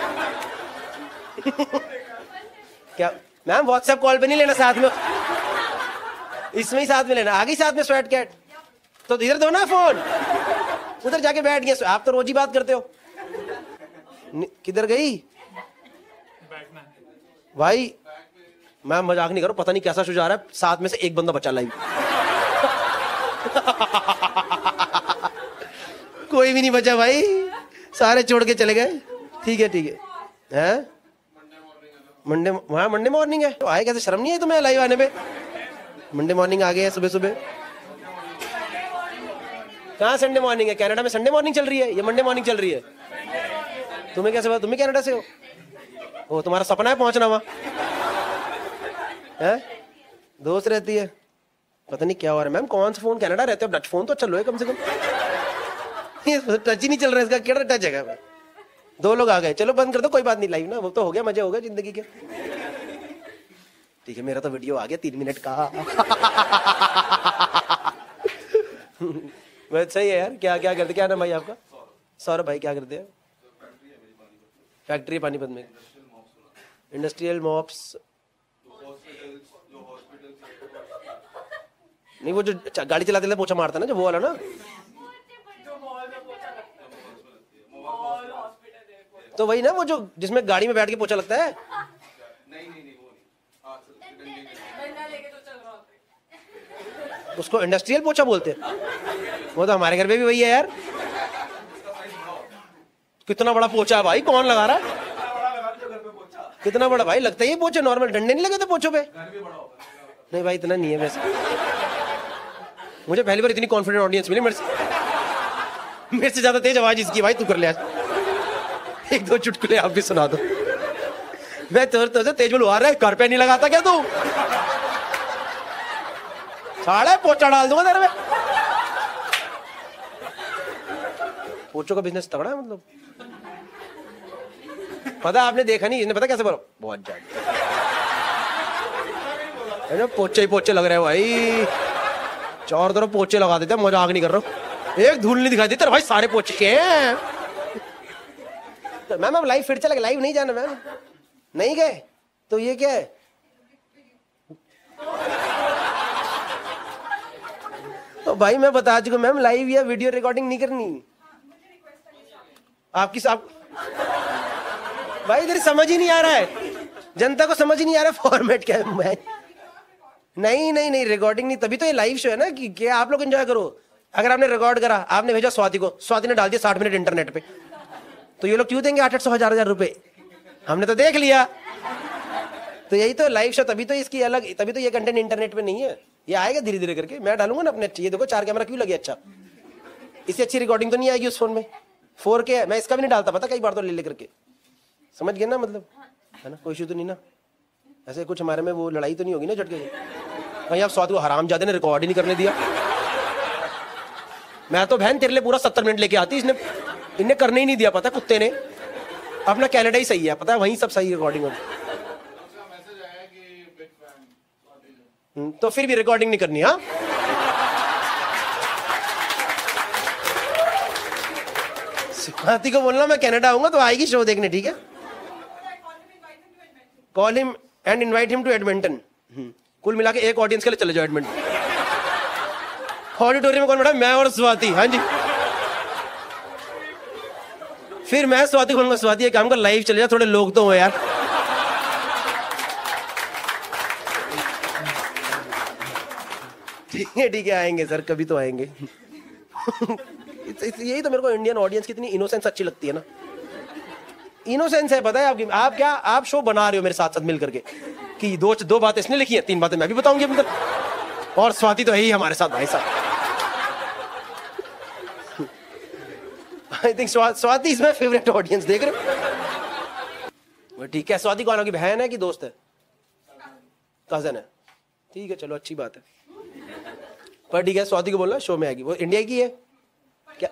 क्या मैम व्हाट्सएप कॉल पे नहीं लेना, साथ में इसमें ही साथ में लेना. आगे साथ में स्वैट कैट. तो इधर दो ना फोन, उधर जाके बैठ गए. आप तो रोज ही बात करते हो. किधर गई भाई? मैं मजाक नहीं करूं, पता नहीं कैसा शो जा रहा है. 7 में से 1 बंदा बचा लाइव. कोई भी नहीं बचा भाई, सारे छोड़ के चले गए. ठीक है हैं? मंडे मॉर्निंग है तो आए कैसे? शर्म नहीं है तुम्हें लाइव आने पे? मंडे मॉर्निंग आ गए हैं सुबह. कहाँ संडे मॉर्निंग है? कनाडा में संडे मॉर्निंग चल रही है, ये मंडे मॉर्निंग चल रही है. तुम्हें कैसे पता? तुम्हें कनाडा से हो? ओ तुम्हारा सपना है पहुंचना वहां है? दोस्त रहती है, पता नहीं क्या हो रहा है. मैम कौन सा फोन? कनाडा रहते हो, टच फोन तो अच्छा लो है कम से कम. टच ही नहीं चल रहा है इसका. क्या टच है? 2 लोग आ गए, चलो बंद कर दो, कोई बात नहीं, लाइव ना, वो तो हो गया, मजे हो गए जिंदगी के। ठीक है, मेरा तो वीडियो आ गया 3 मिनट का। बस सही है यार। क्या क्या करते, क्या नाम भाई आपका? सौरभ भाई, क्या करते हैं? फैक्ट्री पानीपत में, इंडस्ट्रियल मॉप्स। नहीं, वो जो गाड़ी चलाते थे पोछा मारता ना, जो वो वाला ना, तो वही ना, वो जो जिसमें गाड़ी में बैठ के पोछा लगता है। उसको इंडस्ट्रियल पोछा बोलते हैं। वो तो हमारे घर पे भी वही है यार। कितना बड़ा पोछा है भाई, कौन लगा रहा है? कितना बड़ा भाई लगता है ये पोछा? नॉर्मल डंडे नहीं लगे थे पोछों पे? नहीं भाई, इतना नहीं है वैसे। मुझे पहली बार इतनी कॉन्फिडेंट ऑडियंस मिली। मेरे से ज्यादा तेज आवाज इसकी। भाई तू कर ले आज 1-2 चुटकुले आप भी सुना दो। मैं तो तेज बोलू, आ रहा है, घर पे नहीं लगाता क्या तू? साड़ा पोछा डाल दूंगा तेरे में। पोछों का बिजनेस तगड़ा है मतलब। पता आपने देखा नहीं, इसने पता कैसे बोला? बहुत ज्यादा पोछे ही पोछे लग रहे हो भाई। चारों तरफ पोछे लगा देते, मजाक नहीं कर रहा हूँ। एक धूल नहीं दिखाई देती भाई, सारे पोछे के हैं। मैम अब लाइव फिर चला, लाइव नहीं जाना मैम? नहीं गए तो ये क्या है? तो भाई मैं बता चुका मैम, लाइव या वीडियो रिकॉर्डिंग नहीं करनी आपकी। साहब भाई इधर समझ ही नहीं आ रहा है, जनता को समझ ही नहीं आ रहा फॉर्मेट क्या है। नहीं रिकॉर्डिंग नहीं, तभी तो ये लाइव शो है ना कि आप लोग एंजॉय करो। अगर आपने रिकॉर्ड करा, आपने भेजा स्वाति को, स्वाति ने डाल दिया 60 मिनट इंटरनेट पे, तो ये लोग क्यों देंगे 800 1000 रुपए? हमने तो देख लिया। तो यही तो लाइव शो, तभी तो इसकी अलग, तभी तो ये कंटेंट इंटरनेट पे नहीं है। ये आएगा धीरे धीरे करके, मैं डालूंगा ना अपने। ये देखो 4 कैमरा क्यों लगे, अच्छा इससे अच्छी रिकॉर्डिंग तो नहीं आएगी उस फोन में। 4K है, मैं इसका भी नहीं डालता पता, कई बार तो ले करके। समझ गए ना मतलब, है ना? कोई इशू तो नहीं ना? ऐसे कुछ हमारे में वो लड़ाई तो नहीं होगी ना झटके से? भाई आप स्वाद को हरामजादे ने रिकॉर्ड ही नहीं करने दिया। मैं तो बहन तेरे लिए पूरा 70 मिनट लेके आती, इन्हें करने ही नहीं दिया। पता कुत्ते ने अपना कनाडा ही सही है, पता है वहीं सब सही रिकॉर्डिंग होती। तो फिर भी रिकॉर्डिंग नहीं करनी? हाँ स्वाति को बोलना मैं कनाडा आऊंगा तो आएगी शो देखने, ठीक है? Call him and invite him to Edmonton. कुल मिला के एक ऑडियंस के लिए चले जाओ एडमिंटन। ऑडिटोरियम में कौन बैठा? मैं और स्वाति। हाँ जी, फिर मैं स्वाति को बोलूंगा, स्वाति एक काम कर, लाइव चले जा, थोड़े लोग तो हो यार। ठीक है आएंगे सर, कभी तो आएंगे। यही तो मेरे को इंडियन ऑडियंस की इतनी इनोसेंस अच्छी लगती है ना। इनोसेंस है, पता है आपकी। आप क्या, आप शो बना रहे हो मेरे साथ साथ मिल करके कि दो बातें इसने लिखी है, 3 बातें मैं भी बताऊंगी मतलब। और स्वाति तो है ही हमारे साथ भाई साहब। I think Swati is my favourite audience. देख रहे हो? ठीक है। स्वाति कौन होगी, बहन है कि दोस्त है? कजन है। ठीक है चलो, अच्छी बात है। पर ठीक है, स्वाति को बोलना शो में आएगी। वो इंडिया की है क्या?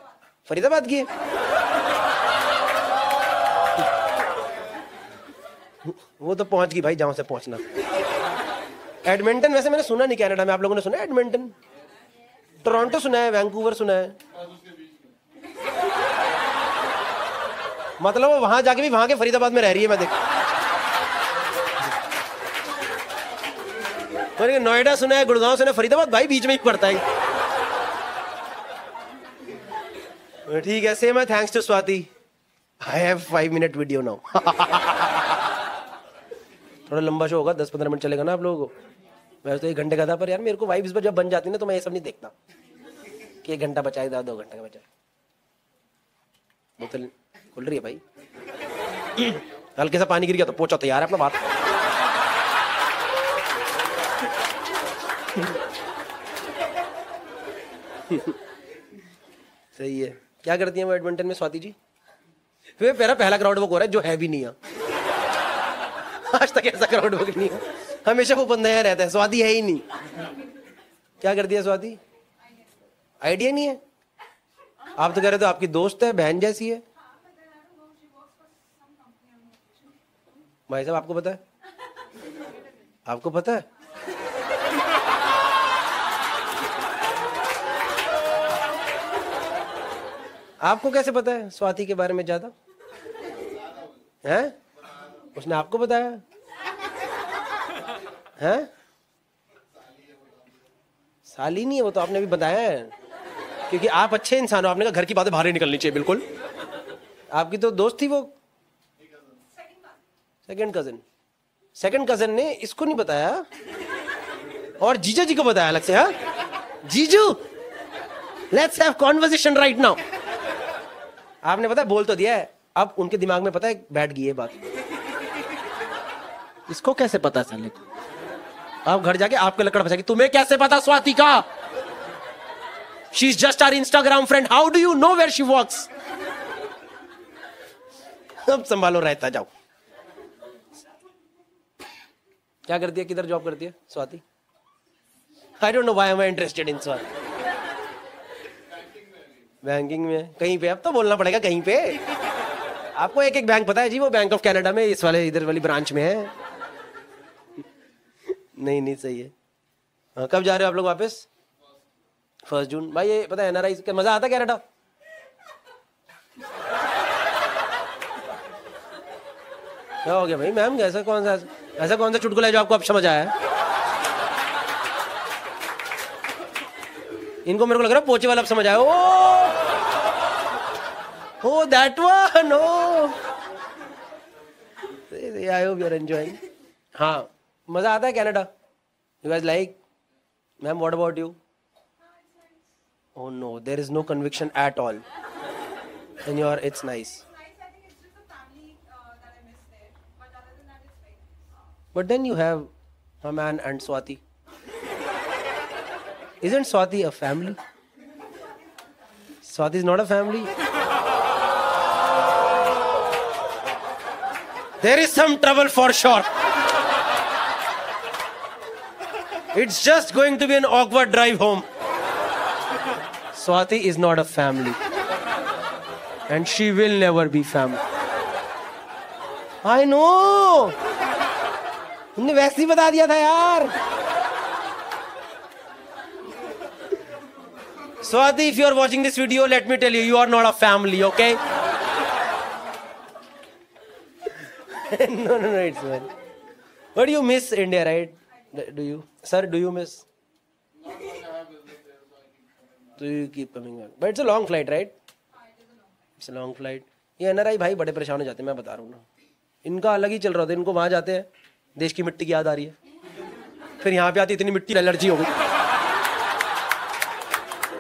फरीदाबाद की है? वो तो पहुंच गई भाई जहां से पहुंचना। एडमिंटन वैसे मैंने सुना नहीं कनाडा में। आप लोगों ने सुना है एडमिंटन? टोरंटो सुना है, वैंकूवर सुना है। मतलब वो वहां जाके भी वहां के फरीदाबाद में रह रही है, मैं देख। नोएडा सुना है, गुड़गांव सुना है, फरीदाबाद भाई बीच में ही पड़ता है। ठीक है, सेम है। Thanks to Swati. I have 5 minute video now. थोड़ा लंबा शो होगा, 10-15 मिनट चलेगा ना आप लोगों को। वैसे तो 1 घंटे का था, पर यार मेरे को वाइब्स पर जब बन जाती है ना तो मैं ये सब नहीं देखता कि 1 घंटा बचाए 2 घंटे का बचाए। बोतल खुल रही है भाई। हल्के सा पानी गिर गया तो पोंछा तैयार है अपना बात। सही है। क्या करती हैं वो एडमिंटन में स्वाति जी? फिर मेरा पहला क्राउड वर्क हो रहा है जो है भी नहीं है। आज तक ऐसा क्राउड वर्क नहीं है, हमेशा वो बंदा यहाँ रहता है। स्वाति है ही नहीं। क्या करती है स्वाति? आइडिया नहीं है। आप तो कह रहे थे आपकी दोस्त है, बहन जैसी है। भाई साहब आपको पता है? आपको पता है? आपको कैसे पता है स्वाति के बारे में ज्यादा? हैं? उसने आपको बताया? हैं? साली नहीं है वो, तो आपने भी बताया है, क्योंकि आप अच्छे इंसान हो। आपने कहा घर की बातें बाहर ही निकलनी चाहिए। बिल्कुल, आपकी तो दोस्त थी वो, सेकंड कजन ने इसको नहीं बताया और जीजा जी को बताया अलग से। हाँ जीजू, let's have conversation right now. आपने पता है बोल तो दिया है, अब उनके दिमाग में पता है बैठ गई है बात। इसको कैसे पता साले को? आप घर जाके आपके लकड़ फंसेगी, तुम्हें कैसे पता स्वाति का? She is just our Instagram friend, how do you know where she works? अब संभालो, रहता जाओ। क्या करती है, किधर जॉब करती है Swati? I don't know why am I interested in Swati. Banking में कहीं पे, अब तो बोलना पड़ेगा कहीं पे। आपको एक एक बैंक पता है जी? वो बैंक ऑफ कनाडा में, इस वाले इधर वाली ब्रांच में है। नहीं सही है। हाँ, कब जा रहे हो आप लोग वापस? 1 जून। भाई ये पता है एनआरआई का मजा आता कनाडा? क्या हो गया भाई मैम? ऐसा कौन सा चुटकुला है जो आपको अब समझ आया है? इनको मेरे को लग रहा है पोचे वाला अब समझ आया। Oh that one. Oh I hope you are enjoying. हाँ, मजा आता है Canada? You guys like? Ma'am what about you? Oh no, there is no conviction at all. And it's nice. But then you have a man and Swati. Isn't Swati a family? Swati is not a family. There is some trouble for sure. It's just going to be an awkward drive home. Swati is not a family. And she will never be family. I know. उन्होंने वैसे ही बता दिया था यार। Swati, if you are watching this video, let me tell you, you are not a family, okay? No, it's fine. But you miss India, right? Do you? Sir, do you miss? So you keep coming back. But it's a long flight, right? It's a long flight. ये NRI भाई बड़े परेशान हो जाते हैं, मैं बता रहा हूँ ना। इनका अलग ही चल रहा था। इनको वहाँ जाते हैं, देश की मिट्टी की याद आ रही है। फिर यहाँ पे आती इतनी मिट्टी, एलर्जी हो गई।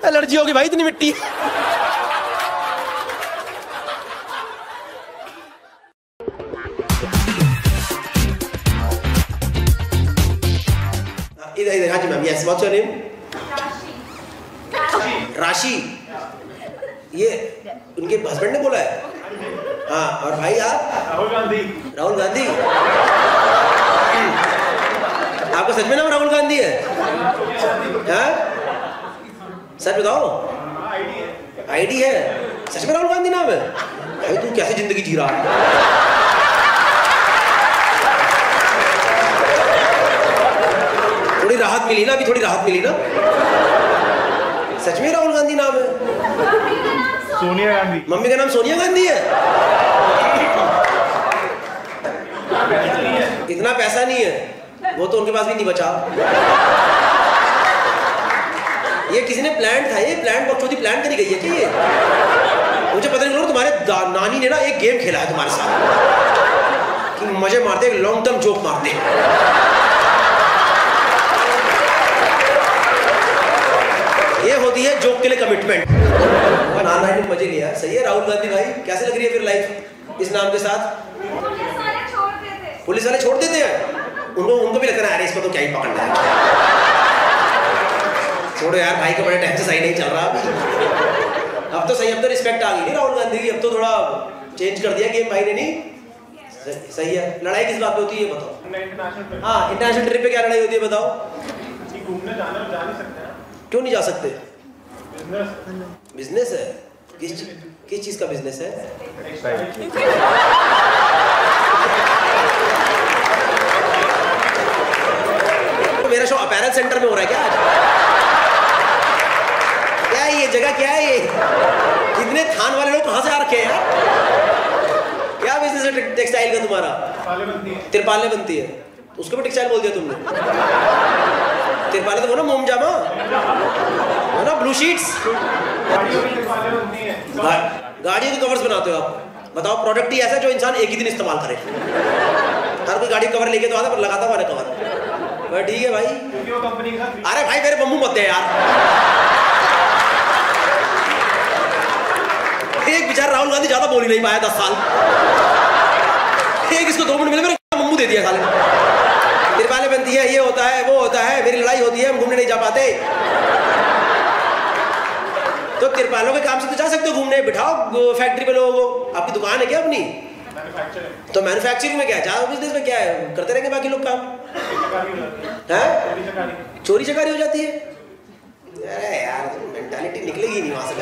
एलर्जी होगी भाई, इतनी मिट्टी। इधर हाँ जी ma'am. Yes, what's your name? Rashi. ये उनके हस्बैंड ने बोला है? हाँ, और भाई आप? राहुल गांधी। आपका सच में नाम राहुल गांधी है? हाँ? सच बताओ। आईडी है? सच में राहुल गांधी नाम है? भाई तू कैसे जिंदगी जी रहा है? थोड़ी राहत मिली ना, अभी थोड़ी राहत मिली ना? सच में राहुल गांधी नाम है? सोनिया गांधी। मम्मी का नाम सोनिया गांधी है? इतना पैसा नहीं है, वो तो उनके पास भी नहीं बचा। ये किसी ने प्लान था, ये प्लान बकचोदी प्लान करी गई है कि ये? मुझे पता नहीं, तुम्हारे नानी ने ना एक गेम खेला है तुम्हारे साथ कि मजे मारते, एक लॉन्ग टर्म जोक मारते। ये होती है जोक के लिए कमिटमेंट। नाना ने मजे लिया, सही है। राहुल गांधी भाई, कैसे लग रही है फिर लाइफ इस नाम के साथ? पुलिस वाले छोड़ देते हैं उनको भी लगता है अरे इसको तो क्या ही पकड़ना है। छोड़ो यार, भाई का बड़े टाइम से सही नहीं चल रहा अभी। अब तो सही, अब तो रिस्पेक्ट आ गई नहीं राहुल गांधी की, अब तो थोड़ा चेंज कर दिया गेम भाई ने। नहीं सही है। लड़ाई किस बात पे होती है ये बताओ? हाँ, इंटरनेशनल ट्रिप पे क्या लड़ाई होती है बताओ? घूमने जाना जा नहीं सकते हैं। क्यों नहीं जा सकते? बिजनेस है। किस चीज का बिजनेस है? मेरा शो अपैरल सेंटर में हो रहा है क्या आज? क्या है ये जगह, क्या है ये? इतने थान वाले लोग कहाँ से आ रखे हैं यार? क्या बिजनेस है टेक्सटाइल का तुम्हारा? तिरपालें बनती है, उसको भी टेक्सटाइल बोल दिया तुमने। तिरपालें तो वो ना मोम जामा, वो ना ब्लू शीट्स। गाड़ियों के कवर्स बनाते हो आप? बताओ, प्रोडक्ट ही ऐसा है जो इंसान एक ही दिन इस्तेमाल करे। हर कोई गाड़ी कवर लेके तो आता, पर लगाता हुआ कवर। ठीक है भाई। अरे भाई मेरे बम्बू मत दे यार। एक बेचारा राहुल गांधी ज्यादा बोल ही नहीं पाया 10 साल। एक इसको 2 मिनट मिले, मेरे बम्बू दे दिया साले। तिरपालें बनती है, ये होता है, वो होता है, मेरी लड़ाई होती है, हम घूमने नहीं जा पाते। तो तिरपालों के काम से तो जा सकते हो घूमने, बिठाओ फैक्ट्री पे लोगों को। आपकी दुकान है क्या अपनी? तो मैन्युफैक्चरिंग में क्या है, ज्यादा बिजनेस में क्या है, करते रहेंगे बाकी लोग काम। चोरी चकारी हो जाती है। अरे यार मेंटालिटी निकलेगी नहीं वहां से।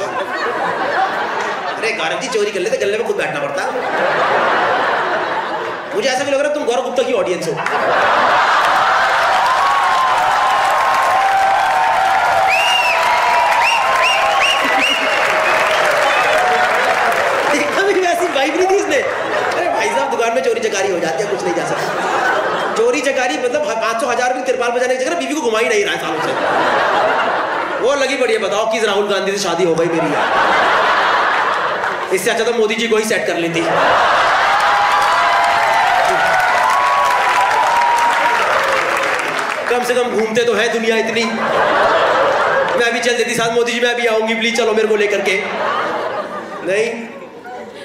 अरे गौरव जी चोरी कर लेते, गले में खुद बैठना पड़ता। मुझे ऐसा भी लग रहा है तुम गौरव गुप्ता की ऑडियंस हो। दुकान में चोरी चकारी हो जाती है, कुछ नहीं जा सकता। चोरी चकारी मतलब 500,000 रुपये तिरपाल बजाने की जगह बीवी को घुमा ही नहीं रहा है सालों से। वो लगी पड़ी है, बताओ किस राहुल गांधी से शादी हो गई मेरी यार। इससे अच्छा तो मोदी जी को ही सेट कर लेती। कम से कम घूमते तो है दुनिया इतनी। मैं भी चल देती साथ मोदी जी, मैं भी आऊंगी प्लीज चलो मेरे को लेकर के। नहीं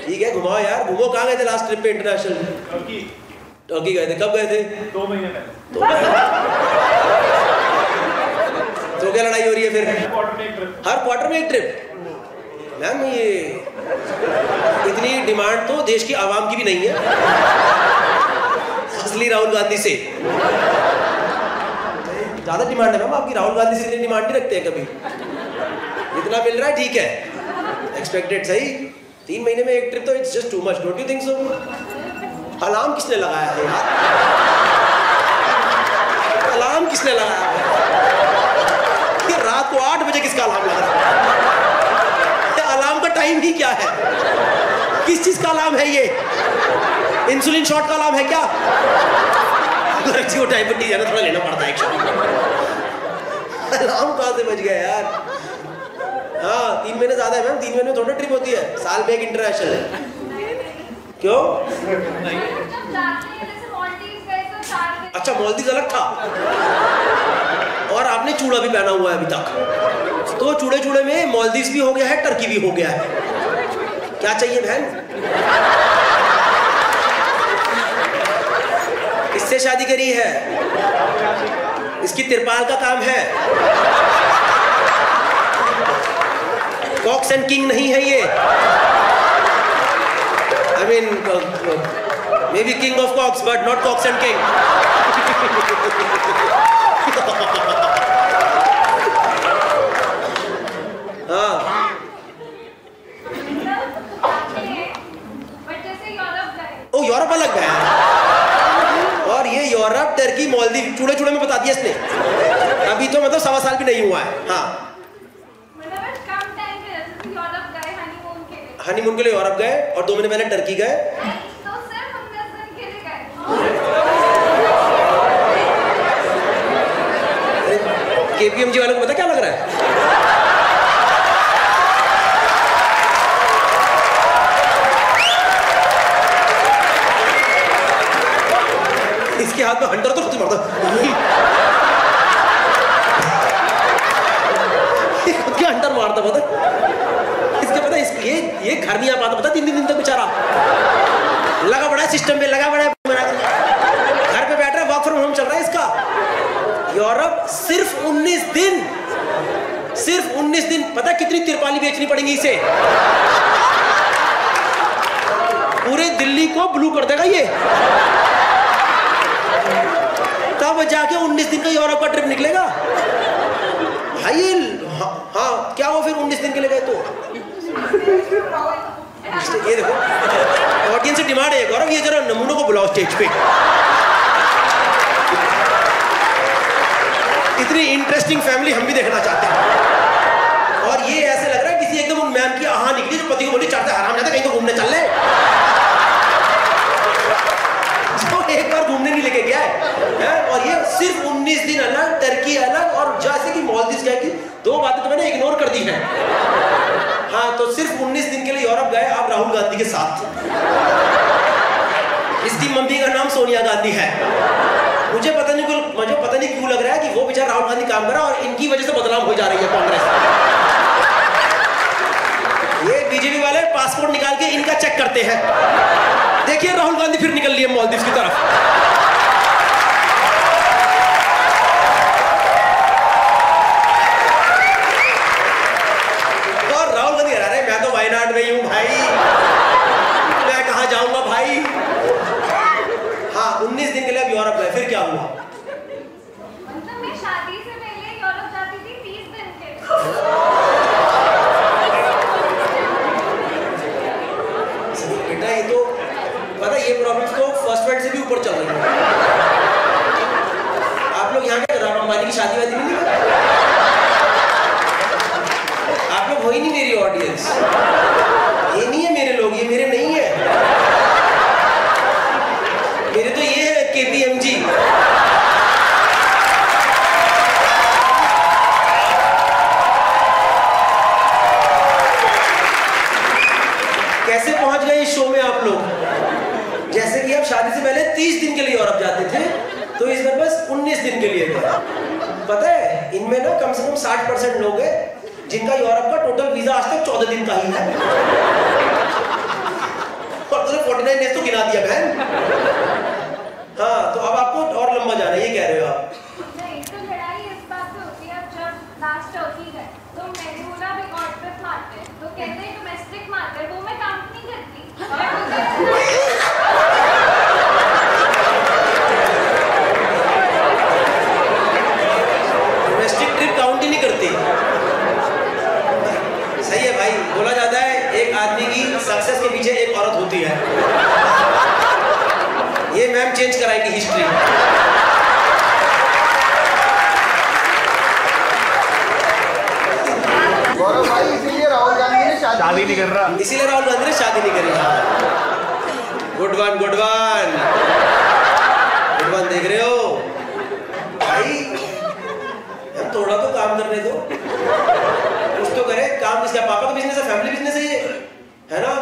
ठीक है घुमाओ यार। घूमो। कहाँ गए थे लास्ट ट्रिप पे इंटरनेशनल? टर्की गए थे। कब गए थे? 2 महीने पहले। तो क्या लड़ाई हो रही है फिर? हर क्वार्टर में एक ट्रिप। मैम ये इतनी डिमांड तो देश की आवाम की भी नहीं है, असली राहुल गांधी से ज्यादा डिमांड है मैम आपकी। राहुल गांधी से इतनी डिमांड नहीं रखते हैं कभी। जितना मिल रहा है ठीक है, एक्सपेक्टेड सही। 3 महीने में एक ट्रिप तो it's just too much, don't you think so? Alarm किसने लगाया है यार? अलार्म किसने लगाया है? ये रात को 8 बजे किसका अलार्म लगा रहा है? अलार्म का टाइम ही क्या है? किस चीज का अलार्म है ये? इंसुलिन शॉट का अलार्म है क्या? डायबिटीज है ना, थोड़ा लेना पड़ता है। अलार्म कहाँ से बज गया यार? हाँ 3 महीने ज्यादा है मैम। 3 महीने में थोड़ा ट्रिप होती है, साल में एक इंटरनेशनल है। क्यों? अच्छा मालदीव अलग था और आपने चूड़ा भी पहना हुआ है अभी तक। तो चूड़े चूड़े में मालदीव भी हो गया है, टर्की भी हो गया है। क्या चाहिए बहन? इससे शादी करी है, इसकी तिरपाल का काम है। कॉक्स एंड किंग नहीं है ये। I mean, maybe king of cocks, but not cocks and king. हाँ। ओ यूरोप अलग है। और ये यूरोप, टर्की, मालदीव चूड़े चूड़े में बता दिया इसने। अभी तो मतलब 1.25 साल भी नहीं हुआ है। हाँ हनीमून के लिए यूरोप गए और 2 महीने पहले टर्की गए। तो सिर्फ हम 10 दिन के लिए गए। KPMG वालों को पता क्या लग रहा है? इसके हाथ में हंटर तो खुद मरता। खुद के हंटर मारता पता। इसके पता ये घर नहीं आ पाता पता 3 दिन तक बेचारा लगा पड़ा है सिस्टम पे, लगा पड़ा है। घर पे बैठ रहा है, वर्क फ्रॉम होम चल रहा है इसका। यूरोप सिर्फ 19 दिन, सिर्फ 19 दिन। पता कितनी तिरपाली बेचनी पड़ेगी इसे? पूरे दिल्ली को ब्लू कर देगा ये। तब जाके 19 दिन का यूरोप का ट्रिप निकलेगा भाई। हाँ क्या हो फिर 19 दिन के लिए गए तो? ये देखो ऑडियंस से डिमांड है गौरव, ये जरा नमूनों को बुलाओ स्टेज पे। इतनी इंटरेस्टिंग फैमिली हम भी देखना चाहते हैं। और ये ऐसे लग रहा है किसी एकदम उन मैम की आहा निकली जो पति को बोली चाहते हराम जाते कहीं तो घूमने चल ले। जो एक बार घूमने नहीं लेके गया है? और ये सिर्फ 19 दिन अलग, टर्की अलग, और जैसे कि मालदीव गए कि 2 बातें तो मैंने इग्नोर कर दी हैं। हाँ, तो सिर्फ 19 दिन के लिए यूरोप गए आप राहुल गांधी के साथ। इसकी मम्मी का नाम सोनिया गांधी है। मुझे पता नहीं क्यों लग रहा है कि वो बेचारा राहुल गांधी काम कर रहा है और इनकी वजह से बदनाम हो जा रही है कांग्रेस। ये बीजेपी वाले पासपोर्ट निकाल के इनका चेक करते हैं। देखिए राहुल गांधी फिर निकल लिए मालदीव की तरफ। और राहुल गांधी कह रहे मैं तो वायनाड में ही हूं भाई, मैं कहां जाऊंगा भाई। हाँ, 19 दिन के लिए अब यूरोप गए, फिर क्या हुआ? मतलब मैं शादी से पहले यूरोप जाती थी 30 दिन के लिए। बेटा ये तो पता ये प्रॉब्लम्स तो फर्स्ट वर्ल्ड से भी ऊपर चल रही है। आप लोग यहाँ के राम अंबानी की शादी वादी नहीं कर? आप लोग हो ही नहीं मेरी ऑडियंस। ये नहीं है मेरे लोग, ये मेरे नहीं है। मेरे तो ये है KPMG। कैसे पहुंच गए इस शो में आप लोग? जैसे कि आप शादी से पहले 30 दिन के लिए यूरोप जाते थे, तो इस बार बस 19 दिन के लिए गए। पता है इनमें ना कम से कम 60% लोग हैं जिनका यूरोप का टोटल वीजा आज तक 14 दिन का ही है। और तूने 49 डेज तो गिना दिया बहन। हाँ, तो अब आपको और लंबा जाना है, ये कह रहे हो आप? नहीं, तो लड़ाई इस बात पे होती है। अब जब लास्ट टर्की गए तो मैंने बोला रिकॉर्ड पे मारते हैं, तो कहते हैं डोमेस्टिक मारते हैं, वो मैं काम नहीं करती। डोमेस्टिक ट्रिप काउंट ही नहीं करती। सही है भाई, बोला जाता है एक आदमी की सक्सेस के पीछे एक औरत होती है। ये मैम चेंज कराएंगे हिस्ट्री। गौरव भाई इसीलिए राहुल गांधी ने शादी नहीं कर रहा। इसीलिए राहुल गांधी ने शादी नहीं करी। गुड वन देख रहे हो भाई? हम थोड़ा तो काम करने दो, कुछ तो करे। काम किसका? पापा का बिजनेस है, फैमिली बिजनेस है ये, है ना?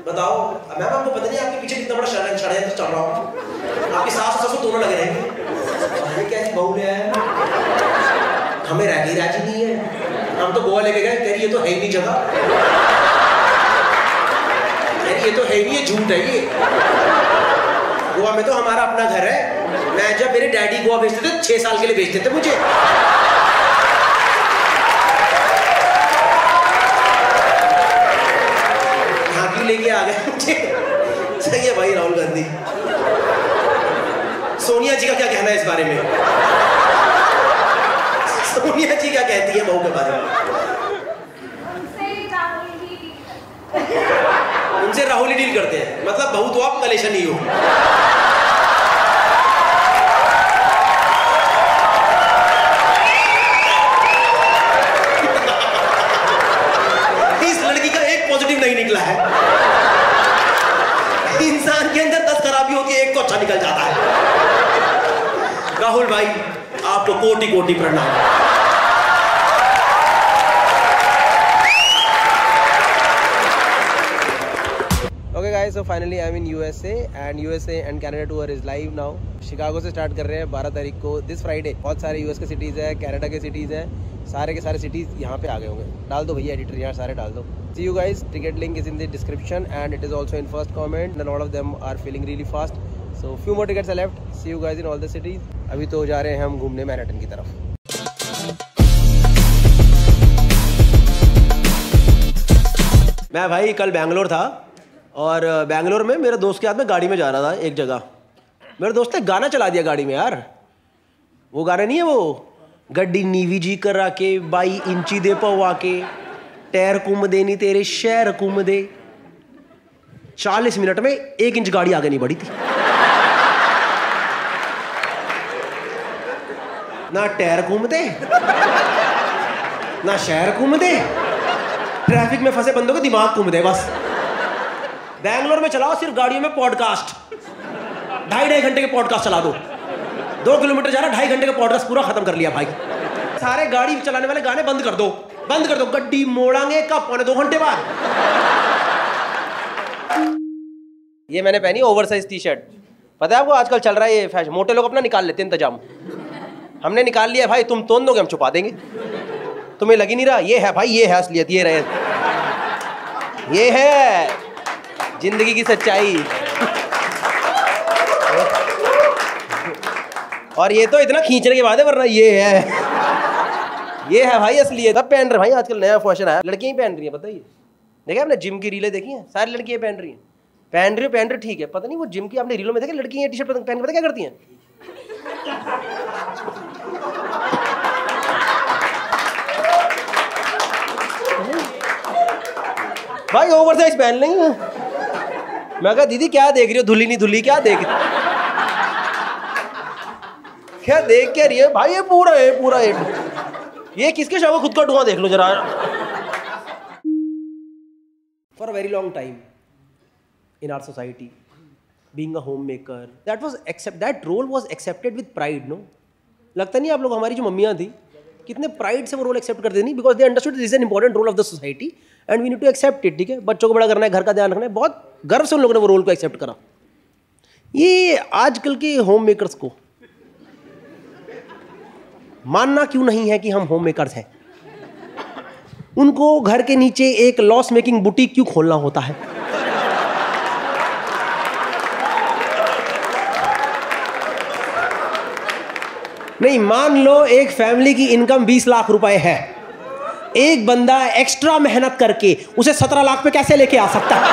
बताओ मैम, आपको पता नहीं आपके पीछे कितना बड़ा षड्यंत्र चल रहा हो? आपकी सास और ससुर दोनों लगे रहेंगे। क्या बहू ले आया, हमें राजी नहीं है। हम तो गोवा लेके गए, कह रही ये तो है ही नहीं जगह, ये तो है ही नहीं, ये झूठ है ये। गोवा में तो हमारा अपना घर है। मैं जब मेरे डैडी गोवा भेजते थे 6 साल के लिए भेजते थे मुझे। यहाँ क्यों लेके आ गए मुझे? सही है भाई राहुल गांधी। सोनिया जी का क्या कहना है इस बारे में? सोनिया जी क्या कहती है बहू के बारे में? उनसे राहुल ही डील करते हैं। मतलब बहू तो आप कलेशन ही हो। इस लड़की का एक पॉजिटिव नहीं निकला है। इंसान के अंदर 10 खराबी होती है, एक तो अच्छा निकल जाता है। राहुल भाई आपको कोटि कोटि प्रणाम। Okay guys, so finally I'm in USA and USA and Canada tour is live now. Chicago से स्टार्ट कर रहे हैं 12 तारीख को, दिस फ्राइडे। बहुत सारे यूएस के सिटीज़ हैं, कनाडा के सिटीज़ हैं, सारे के सारे सिटीज़ यहाँ पे आ गए होंगे। डाल दो भैया एडिटर, यहाँ सारे डाल दो। See you guys, ticket link is in the description and it is also in first comment and a lot of them are filling really fast. So few more tickets are left. See you guys in all the cities. अभी तो जा रहे हैं हम घूमने मैनहट्टन की तरफ। मैं भाई कल बैंगलोर था और बैंगलोर में मेरे दोस्त के हाथ में गाड़ी में जा रहा था एक जगह। मेरे दोस्त ने गाना चला दिया गाड़ी में यार। वो गाना नहीं है वो, गड्डी नीवी जी करा के 22 इंची दे पवा के, टैर कुम दे नी तेरे शहर कुम दे। 40 मिनट में 1 इंच गाड़ी आगे नहीं बढ़ी थी। ना टायर घूमते ना शहर घूमते, ट्रैफिक में फंसे बंदों के दिमाग घूमते बस। बैंगलोर में चलाओ सिर्फ गाड़ियों में पॉडकास्ट, 2.5 घंटे के पॉडकास्ट चला दो। 2 किलोमीटर जा रहा, 2.5 घंटे का पॉडकास्ट पूरा खत्म कर लिया भाई। सारे गाड़ी चलाने वाले गाने बंद कर दो, बंद कर दो। गड्डी मोड़ांगे कब? 1.25 घंटे बाद। ये मैंने पहनी ओवरसाइज टी शर्ट। पता है आपको आजकल चल रहा है ये फैशन, मोटे लोग अपना निकाल लेते हैं इंतजाम, हमने निकाल लिया भाई। तुम तोड़ दोगे हम छुपा देंगे, तुम्हें लग ही नहीं रहा। ये है भाई, ये है असलियत, ये रहे, ये है जिंदगी की सच्चाई। और ये तो इतना खींचने के बाद है, वरना ये है भाई असलियत। अब पहन रहे भाई, आजकल नया फैशन आया, लड़कियां ही पहन रही है। बताइए, देखा आपने जिम की रीलें देखी हैं? सारी लड़कियां पहन रही हैं। पहन रही ठीक है, पता नहीं वो जिम की आपने रीलों में देखा लड़कियां टी शर्ट पहन के पता क्या करती हैं? भाई ओवरसाइज पहन लेंगे। मैं कहा दीदी क्या देख रही हो, धुली नहीं धुली, क्या देख क्या रही है भाई? ये पूरा ये किसके शव खुद का धुआं देख लो जरा। For a very long time in our society, being a homemaker, that role was accepted with pride, no? लगता नहीं आप लोग, हमारी जो मम्मियाँ थी कितने प्राइड से वो रोल एक्सेप्ट करते नहीं, because they understood this is an important role of the society and we need to accept it. ठीक है, बच्चों को बड़ा करना है, घर का ध्यान रखना है, बहुत गर्व से उन लोगों ने वो रोल को एक्सेप्ट करा। ये आजकल के होम मेकर्स को मानना क्यों नहीं है कि हम होम मेकर्स हैं? उनको घर के नीचे एक लॉस मेकिंग बुटीक क्यों खोलना होता है? नहीं, मान लो एक फैमिली की इनकम 20 लाख रुपए है, एक बंदा एक्स्ट्रा मेहनत करके उसे 17 लाख पे कैसे लेके आ सकता है?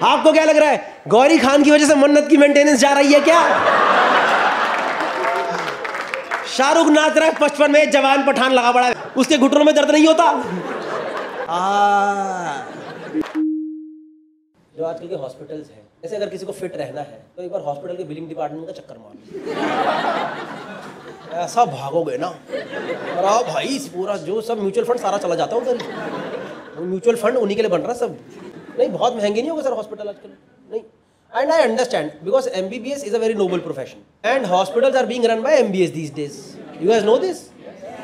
आपको क्या लग रहा है, गौरी खान की वजह से मन्नत की मेंटेनेंस जा रही है क्या? शाहरुख नाच रहा है 55 में, जवान पठान लगा पड़ा है, उसके घुटनों में दर्द नहीं होता? जो आजकल के हॉस्पिटल्स हैं, जैसे अगर किसी को फिट रहना है तो एक बार हॉस्पिटल के बिलिंग डिपार्टमेंट का चक्कर मार लो, ऐसा भागोगे ना। और आओ भाई, पूरा जो सब म्यूचुअल फंड सारा चला जाता है उधर। म्यूचुअल फंड उन्हीं के लिए बन रहा है सब। नहीं, बहुत महंगे नहीं होगा सर हॉस्पिटल आजकल, नहीं। And I understand because MBBS is a very noble profession and hospitals are being run by MBS these days. You guys know this?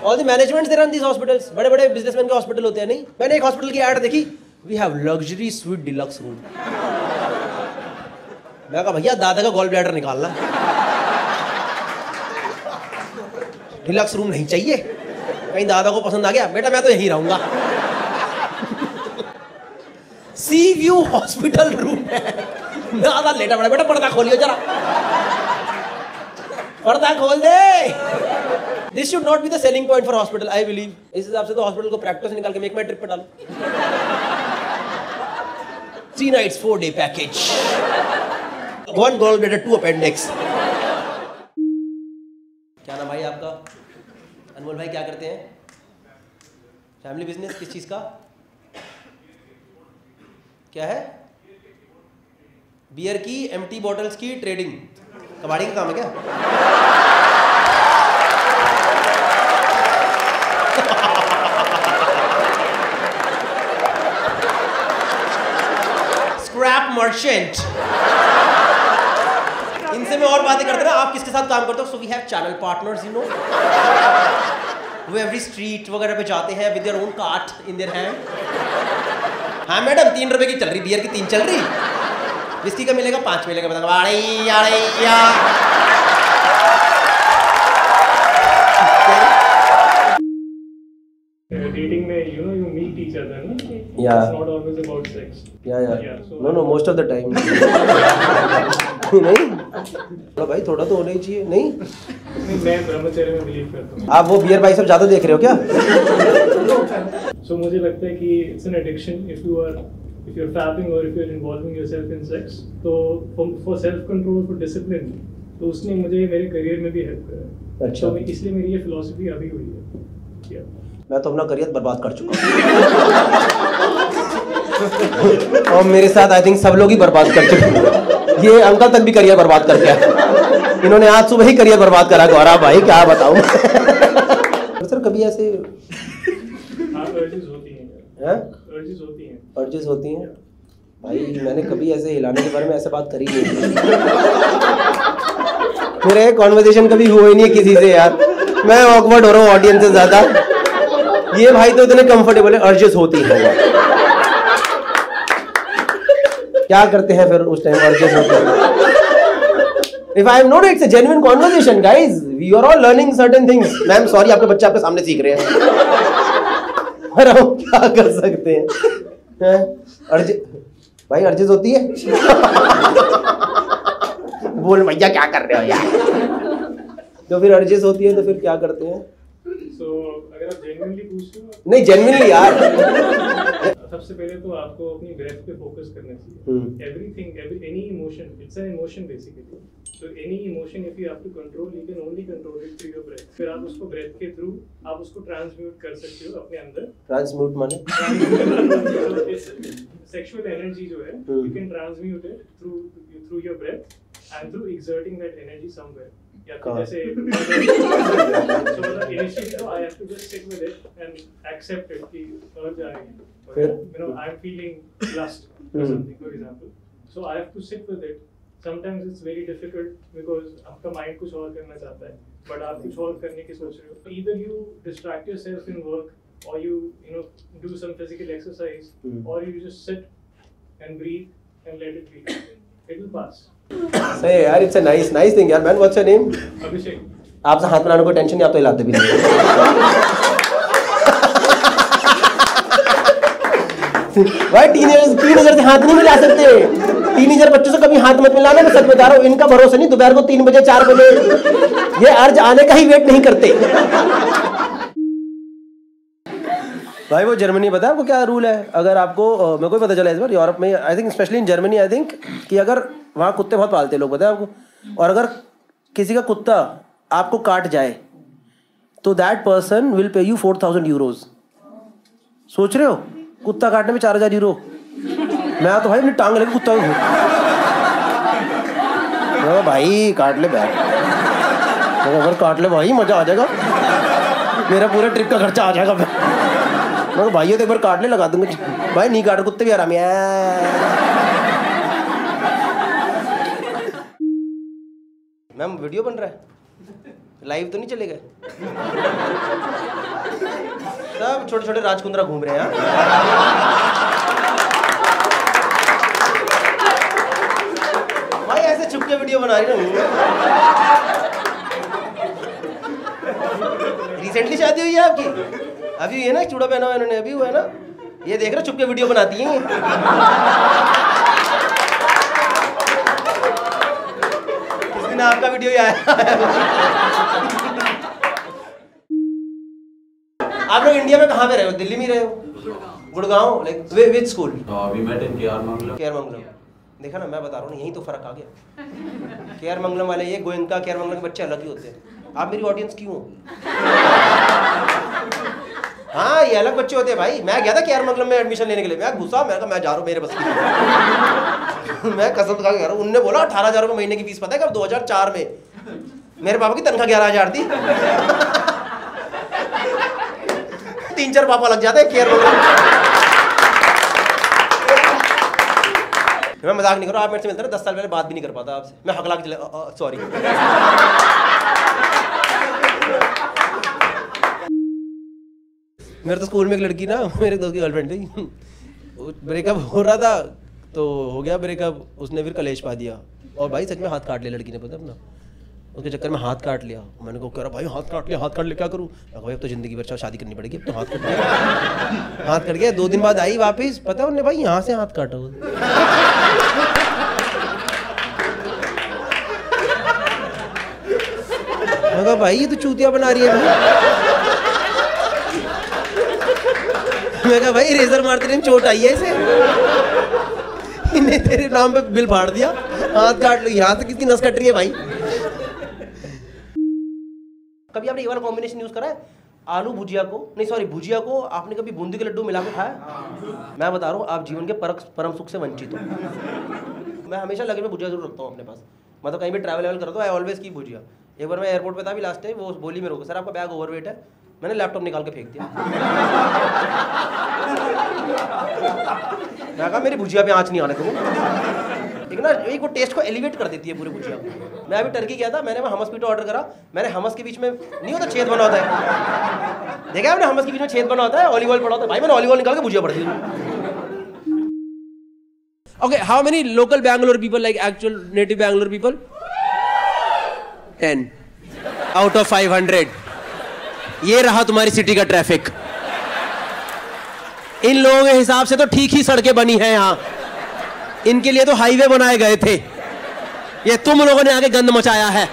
All the managements they run these hospitals. बड़े बड़े बिजनेसमैन के हॉस्पिटल होते हैं। नहीं, मैंने एक हॉस्पिटल की ऐड देखी, we have luxury suite deluxe room. मैं कहा भैया दादा का गॉल ब्लैडर निकालना, डिलक्स रूम नहीं चाहिए। कहीं दादा को पसंद आ गया, बेटा मैं तो यहीं रहूंगा। सी व्यू हॉस्पिटल रूम है, दादा लेटा पड़ा, बेटा पर्दा खोलियो जरा, पर्दा खोल दे। This should not be the selling point for hospital, I believe. इस हिसाब से तो हॉस्पिटल को प्रैक्टिस निकाल के मेक माई ट्रिप पे डालो। 3 nights 4 day package, 1 gallbladder 2 appendix। क्या नाम भाई आपका? अनमोल भाई, क्या करते हैं? फैमिली बिजनेस किस चीज का? क्या है? बियर की एम्प्टी बॉटल्स की ट्रेडिंग, कबाड़ी का काम है क्या? Scrap merchant. इनसे मैं और बातें करते ना, आप किसके साथ काम करते हो? So we have channel partners, you know, वो एवरी स्ट्रीट वगैरह पे जाते हैं with their own cart in their hand. हाँ मैडम, 3 रुपए की चल रही बियर की, 3 चल रही, विस्की का मिलेगा 5 मिलेगा, बताओ। Dating में, you know, you meet each other, no? Yeah. It's not always about sex. Yeah. So No, most of the time. नहीं, थोड़ा भाई, थोड़ा तो होना ही चाहिए। नहीं, मैं ब्रह्मचर्य में बिलीव करता हूँ। आप वो बियर भाई सब ज्यादा देख रहे हो क्या? So मुझे लगता है कि it's an addiction if you're fapping or if you're involving yourself in sex. तो for self control, for discipline, तो उसने मुझे मेरे करियर में भी हेल्प करा। अच्छा। तो इसलिए मेरी ये फिलॉसफी अभी हुई है। मैं तो अपना करियर बर्बाद कर चुका हूँ। और मेरे साथ आई थिंक सब लोग ही बर्बाद कर चुके हैं। ये अंकल तक भी करियर बर्बाद कर दिया। इन्होंने आज सुबह ही करियर बर्बाद करा। गौरव भाई क्या बताऊं। सर कभी ऐसे अर्जेस होती हैं भाई, मैंने कभी ऐसे हिलाने के बारे में ऐसे बात करी नहीं। मेरा कॉन्वर्सेशन कभी हुआ ही नहीं है किसी से यार। मैं ऑकवर्ड हो रहा हूँ ऑडियंस से ज्यादा। ये भाई तो इतने कंफर्टेबल है। अर्जेस होती है, क्या करते हैं फिर उस टाइम अर्जेस होते हैं? If I am not, it's a genuine conversation, guys. We are all learning certain things. Ma'am sorry, आपके बच्चे आपके सामने सीख रहे हैं। पर हम क्या कर सकते हैं? भाई अर्जेस होती है। बोल भैया क्या कर रहे हो यार? तो फिर अर्जेस होती है तो फिर क्या करते हैं? अगर आप जेन्युइनली पूछते हो, नहीं जेन्युइनली यार, सबसे पहले तो आपको अपनी ब्रेथ पे फोकस करना चाहिए। Everything, any emotion, it's an emotion basically. So any emotion if you have to control, you can only control it through your breath. फिर आप उसको breath के through आप उसको transmute कर सकते हो अपने अंदर। Transmute माने? Sexual energy जो है, you can transmute it through your breath and through exerting that energy somewhere. या फिर जैसे so initially I have to just sit with it and accept it कि urge आ रही है। I'm feeling lust or something for example. So I have to sit with it. Sometimes it's very difficult because आपका mind कुछ और करना चाहता है, but आप कुछ और करने की सोच रहे हो। Either you distract yourself in work, or you do some physical exercise, or you just sit and breathe and let it be. It will pass. सही है यार, it's a nice thing यार man. What's your name? अभिषेक। आपसे हाथ मिलाने को टेंशन नहीं, आप तो हिलाते भी नहीं। भाई टीनेजर से हाथ नहीं मिला सकते। टीनेजर बच्चों से कभी हाथ मत मिलाना। मैं सच बता रहा हूँ, इनका भरोसा नहीं। दोपहर को 3 बजे 4 बजे ये अर्ज आने का ही वेट नहीं करते। भाई वो जर्मनी, पता है आपको क्या रूल है? अगर आपको मेरे को भी पता चला इस बार यूरोप में, I think specially in Germany, I think कि अगर वहाँ कुत्ते बहुत पालते लोग, पता है आपको, और अगर किसी का कुत्ता आपको काट जाए तो that person will pay you 4000 euros. सोच रहे हो, कुत्ता काटने में 4000 यूरो। मैं तो भाई अपनी टांग लेके कुत्ता भाई काट ले बैग, अगर काट ले भाई मजा आ जाएगा, मेरा पूरे ट्रिप का खर्चा आ जाएगा। मैं भाई तो एक बार काट ले, लगा दूंगा। भाई नहीं काट, कुत्ते भी आराम है। मैम वीडियो बन रहा है, लाइव तो नहीं चलेगा? सब छोटे छोटे राजकुंद्रा घूम रहे हैं। भाई ऐसे छुप के वीडियो बना रही ना। रिसेंटली शादी हुई है आपकी? अभी है ना, चूड़ा पहना हुआ इन्होंने, अभी हुआ है ना। ये देख रहे छुप के वीडियो बनाती हैं। किस दिन आपका वीडियो ही आया। आप लोग इंडिया में कहाँ पे रहे हो? दिल्ली में रहे हो? Gurgaon? Like which school? We met in KR Mangalam. देखा ना, मैं बता रहा हूँ, यही तो फर्क आ गया। केआर-मंगलम वाले ये, गोयनका केआर-मंगलम के बच्चे अलग ही होते हैं। आप मेरी ऑडियंस क्यों हो? हाँ ये अलग बच्चे होते हैं भाई। मैं गया था केआर-मंगलम में एडमिशन लेने के लिए, मैं घुसा, मैं कहा मैं जा रहा हूँ, मेरे बस की। मैं कसम खा के कह रहा हूँ। उनने बोला 18,000 रुपये महीने की फीस। पता है कब? 2004 में मेरे पापा की तनख्वाह 11,000 थी। 3-4 पापा लग जाते हैं केआर-मंगलम। मैं मजाक नहीं कर रहा हूँ, आप मेरे से मिलते ना 10 साल पहले बात भी नहीं कर पाता आपसे। मैं हकला के चले, सॉरी। मेरे तो स्कूल में एक लड़की ना, मेरे दोस्त की गर्लफ्रेंड थी, ब्रेकअप हो रहा था तो हो गया ब्रेकअप, उसने फिर कलेश पा दिया और भाई सच में हाथ काट लिया लड़की ने, पता अपना उसके चक्कर में हाथ काट लिया। मैंने को कह रहा भाई हाथ काट लिया क्या करूँ? भाई अब तो जिंदगी भर शादी करनी पड़ेगी, अब तो हाथ कट गया। हाथ कट गया। 2 दिन बाद आई वापस, पता उन्होंने भाई यहाँ से हाथ काटा। मैं कहा भाई ये तो चूतिया बना रही है। मैं कहा भाई रेजर मारते टाइम चोट आई है इसे, इन्हें तेरे नाम पे बिल फाड़ दिया, हाथ काट लो। यहाँ से किसकी नस कट रही है भाई? कभी आपने ये वाला कॉम्बिनेशन यूज करा है? आलू भुजिया को नहीं सॉरी भुजिया को आपने कभी बूंदी के लड्डू मिला के खाया? मैं बता रहा हूँ आप जीवन के परम सुख से वंचित हो। मैं हमेशा लगे में भुजिया जरूर रखता हूँ अपने पास, मतलब कहीं भी ट्रैवल करता हूँ आई ऑलवेज की भुजिया। एक बार मैं एयरपोर्ट पे था भी लास्ट टाइम, वो बोली में रोका, सर आपका बैग ओवरवेट है, मैंने लैपटॉप निकाल के फेंक दिया। मैं कहा मेरी भुजिया पे आँच नहीं आने दूँ। ठीक ना, एक वो टेस्ट को एलिवेट कर देती है पूरी भुजिया। मैं अभी टर्की गया था, मैंने वहाँ हमस पीटो ऑर्डर करा, मैंने हमस के बीच में नहीं होता छेद बना होता है, देखा आपने हमस के बीच में छेद बना होता है, ऑलिव ऑयल पड़ा होता है, भाई मैंने ऑलिव ऑयल निकाल के भुजिया पड़ दी। Okay, how many local Bangalore people like actual native Bangalore people? 10 out of 500. ये रहा तुम्हारी सिटी का ट्रैफिक। इन लोगों के हिसाब से तो ठीक ही सड़कें बनी हैं यहाँ, इनके लिए तो हाईवे बनाए गए थे, ये तुम लोगों ने आके गंद मचाया है।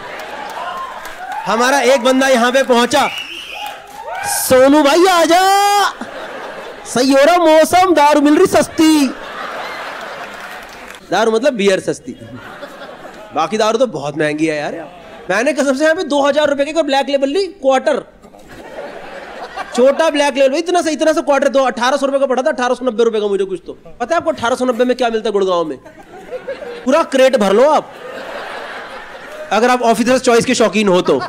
हमारा एक बंदा यहाँ पे पहुंचा, सोनू भाई आजा, सही हो रहा मौसम, दारू मिल रही सस्ती। दारू मतलब बियर सस्ती, बाकी दारू तो बहुत महंगी है यार। मैंने कसम से यहाँ पे 2000 रुपए के ब्लैक लेबल ली क्वार्टर, छोटा ब्लैक लेबल, इतना से क्वार्टर 1800 रुपए का पड़ा था, 1890 रुपए का मुझे कुछ। तो पता है आपको 1890 में क्या मिलता है गुड़गांव में? पूरा क्रेट भर लो आप, अगर आप ऑफिसर्स चॉइस के शौकीन हो तो।